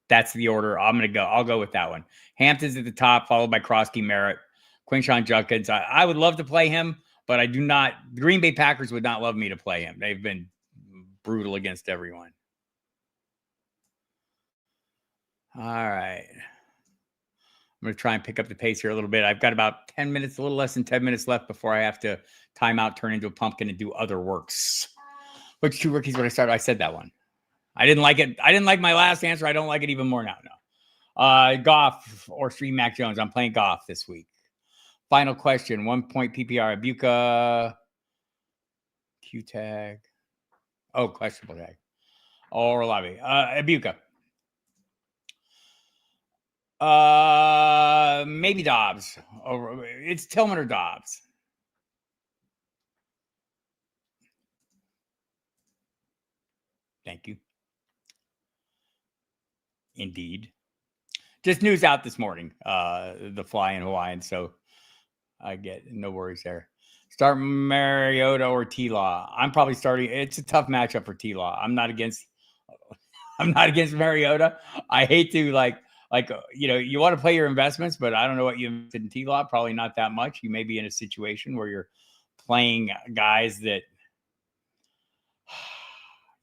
That's the order I'm going to go. I'll go with that one. Hampton's at the top, followed by Krosky Merritt. Quinshon Judkins, I would love to play him, but I do not. The Green Bay Packers would not love me to play him. They've been brutal against everyone. All right. I'm going to try and pick up the pace here a little bit. I've got about 10 minutes, a little less than 10 minutes left before I have to time out, turn into a pumpkin, and do other works. Which 2 rookies would I start? I said that one. I didn't like it. I didn't like my last answer. I don't like it even more now. No. Goff or stream Mac Jones. I'm playing Goff this week. Final question. 1 point PPR. Ibuka. Q tag. Oh, questionable tag. Or Lobby. Ibuka. Maybe Dobbs. It's Tillman or Dobbs. Thank you. Indeed. Just news out this morning. The fly in Hawaiian, so I get no worries there. Start Mariota or T-Law. I'm probably starting. It's a tough matchup for T-Law. I'm not against Mariota. I hate to you want to play your investments, but I don't know what you invested in T-Law. Probably not that much. You may be in a situation where you're playing guys that.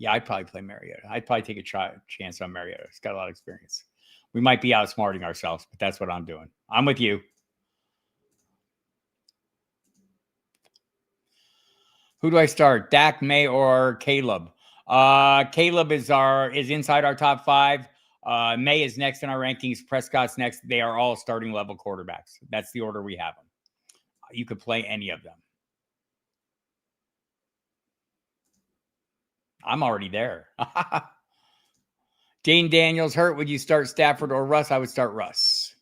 Yeah, I'd probably play Mariota. I'd probably take a chance on Mariota. He's got a lot of experience. We might be outsmarting ourselves, but that's what I'm doing. I'm with you. Who do I start? Dak, May, or Caleb? Caleb is inside our top 5. May is next in our rankings. Prescott's next. They are all starting level quarterbacks. That's the order we have them. You could play any of them. I'm already there. Dane Daniels hurt. Would you start Stafford or Russ? I would start Russ.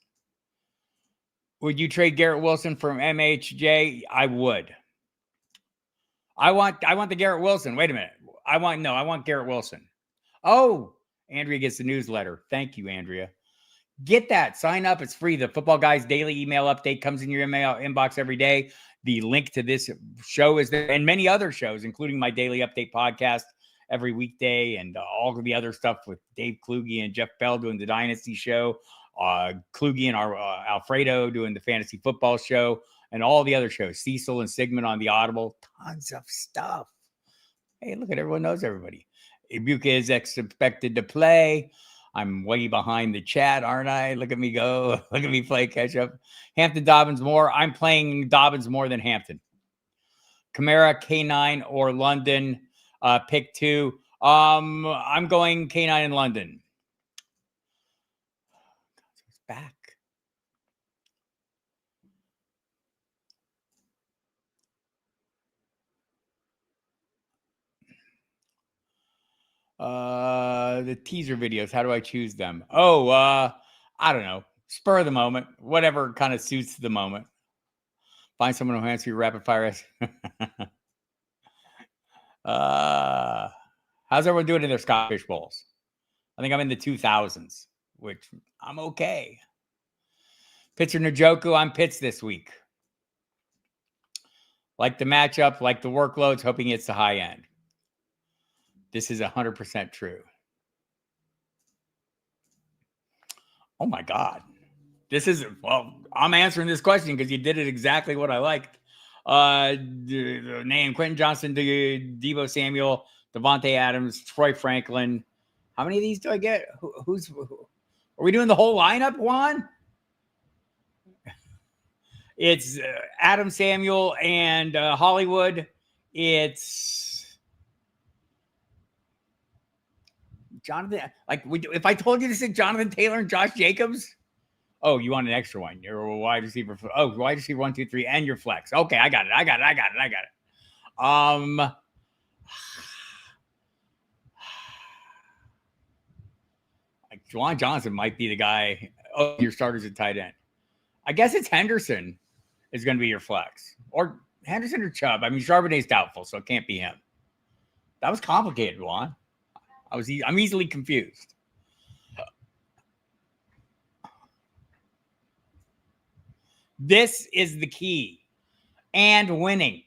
Would you trade Garrett Wilson from MHJ? I would. I want the Garrett Wilson. Wait a minute. I want Garrett Wilson. Oh, Andrea gets the newsletter. Thank you, Andrea. Get that. Sign up. It's free. The Football Guys daily email update comes in your email inbox every day. The link to this show is there, and many other shows, including my daily update podcast every weekday, and all of the other stuff with Dave Kluge and Jeff Bell doing the Dynasty show, Kluge and our Alfredo doing the Fantasy Football show, and all the other shows, Cecil and Sigmund on the Audible, tons of stuff. Hey, look at everyone knows everybody. Ibuka is expected to play. I'm way behind the chat, aren't I? Look at me go. Look at me play catch up. Hampton Dobbins more. I'm playing Dobbins more than Hampton. Kamara, K9 or London. Pick 2. I'm going K9 in London. It's back. The teaser videos, how do I choose them? Oh, I don't know. Spur of the moment, whatever kind of suits the moment. Find someone who answers your rapid fire. How's everyone doing in their Scottish Bowls? I think I'm in the 2000s, which I'm okay. Pitcher Njoku, I'm Pitts this week. Like the matchup, like the workloads, hoping it's the high end. This is 100% true. Oh my God. This is, well, I'm answering this question because you did it exactly what I liked. The name Quentin Johnson, Deebo Samuel, Devontae Adams, Troy Franklin. How many of these do I get? Who are we doing the whole lineup, Juan? It's Adam Samuel and Hollywood. It's Jonathan. Like, if I told you to say Jonathan Taylor and Josh Jacobs, oh, you want an extra one? You're a wide receiver. Oh, wide receiver 1, 2, 3, and your flex. Okay, I got it. Like Juwan Johnson might be the guy. Oh, your starters at tight end. I guess it's Henderson is going to be your flex, or Henderson or Chubb. I mean, Charbonnet's doubtful, so it can't be him. That was complicated, Juan. I'm easily confused. This is the key. And winning.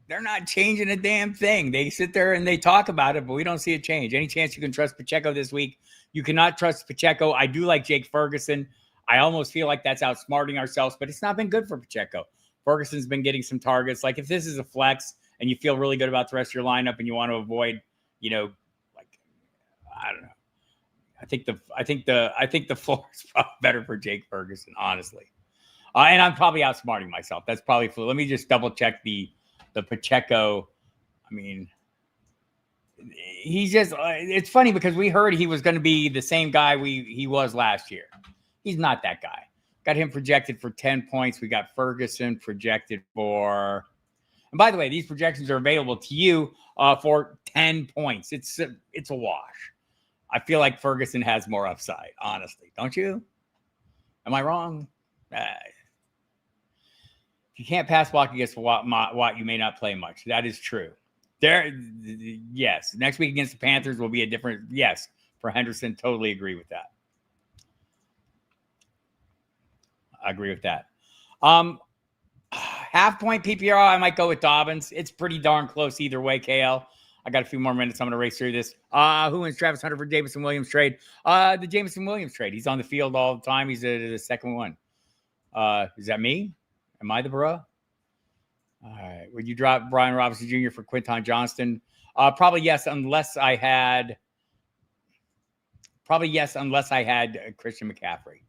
They're not changing a damn thing. They sit there and they talk about it, but we don't see a change. Any chance you can trust Pacheco this week? You cannot trust Pacheco. I do like Jake Ferguson. I almost feel like that's outsmarting ourselves, but it's not been good for Pacheco. Ferguson's been getting some targets. Like if this is a flex and you feel really good about the rest of your lineup and you want to avoid, like, I don't know. I think the floor is probably better for Jake Ferguson, honestly. And I'm probably outsmarting myself. That's probably flu. Let me just double check the Pacheco. I mean, he's just. It's funny because we heard he was going to be the same guy he was last year. He's not that guy. Got him projected for 10 points. We got Ferguson projected for. And by the way, these projections are available to you for 10 points. It's a wash. I feel like Ferguson has more upside, honestly. Don't you? Am I wrong? If you can't pass block against Watt, you may not play much. That is true. Yes. Next week against the Panthers will be a different. Yes, for Henderson, totally agree with that. I agree with that. Half point PPR, I might go with Dobbins. It's pretty darn close either way, KL. I got a few more minutes. I'm going to race through this. Who wins Travis Hunter for Jameson Williams trade? The Jameson Williams trade. He's on the field all the time. He's the second one. Is that me? Am I the bro? All right. Would you drop Brian Robinson Jr. for Quinton Johnston? Probably yes, unless I had Christian McCaffrey.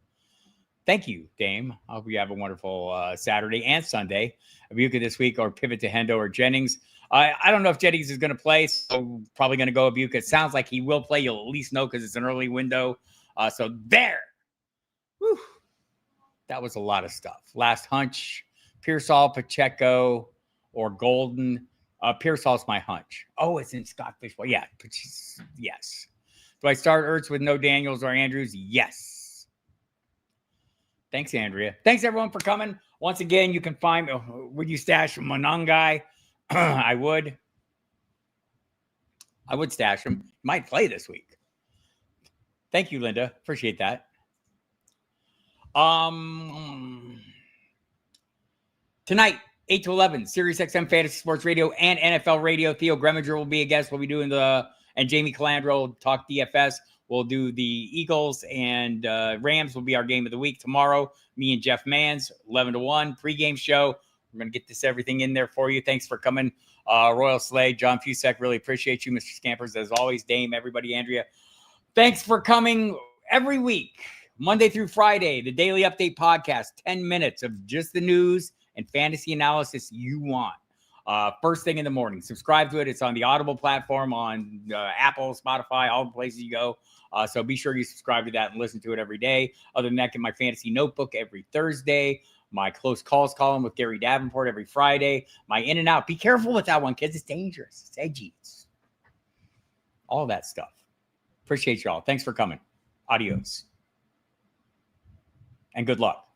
Thank you, Dame. I hope you have a wonderful Saturday and Sunday. Ibuka this week, or pivot to Hendo or Jennings. I don't know if Jennings is going to play, so probably going to go Ibuka. It sounds like he will play. You'll at least know because it's an early window. So there. Whew. That was a lot of stuff. Last hunch, Pearsall, Pacheco, or Golden. Pearsall's my hunch. Oh, it's in Scott Fishbowl. Yeah, yes. Do I start Ertz with no Daniels or Andrews? Yes. Thanks, Andrea. Thanks, everyone, for coming. Once again, you can find me. Would you stash Monangai? I would. I would stash him. Might play this week. Thank you, Linda. Appreciate that. Tonight, 8 to 11, Sirius XM Fantasy Sports Radio and NFL Radio. Theo Greminger will be a guest. We'll be doing and Jamie Calandro will talk DFS. We'll do the Eagles and Rams will be our game of the week tomorrow. Me and Jeff Mans, 11 to 1 pregame show. We're going to get this everything in there for you. Thanks for coming, Royal Slade, John Fusek. Really appreciate you, Mr. Scampers, as always. Dame, everybody, Andrea. Thanks for coming every week, Monday through Friday, the Daily Update Podcast, 10 minutes of just the news and fantasy analysis you want. First thing in the morning. Subscribe to it. It's on the Audible platform, on Apple, Spotify, all the places you go. So be sure you subscribe to that and listen to it every day. Other than that, get my fantasy notebook every Thursday. My close calls column with Gary Davenport every Friday. My in and out. Be careful with that one, kids. It's dangerous. It's edgy. It's all that stuff. Appreciate y'all. Thanks for coming. Adios. And good luck.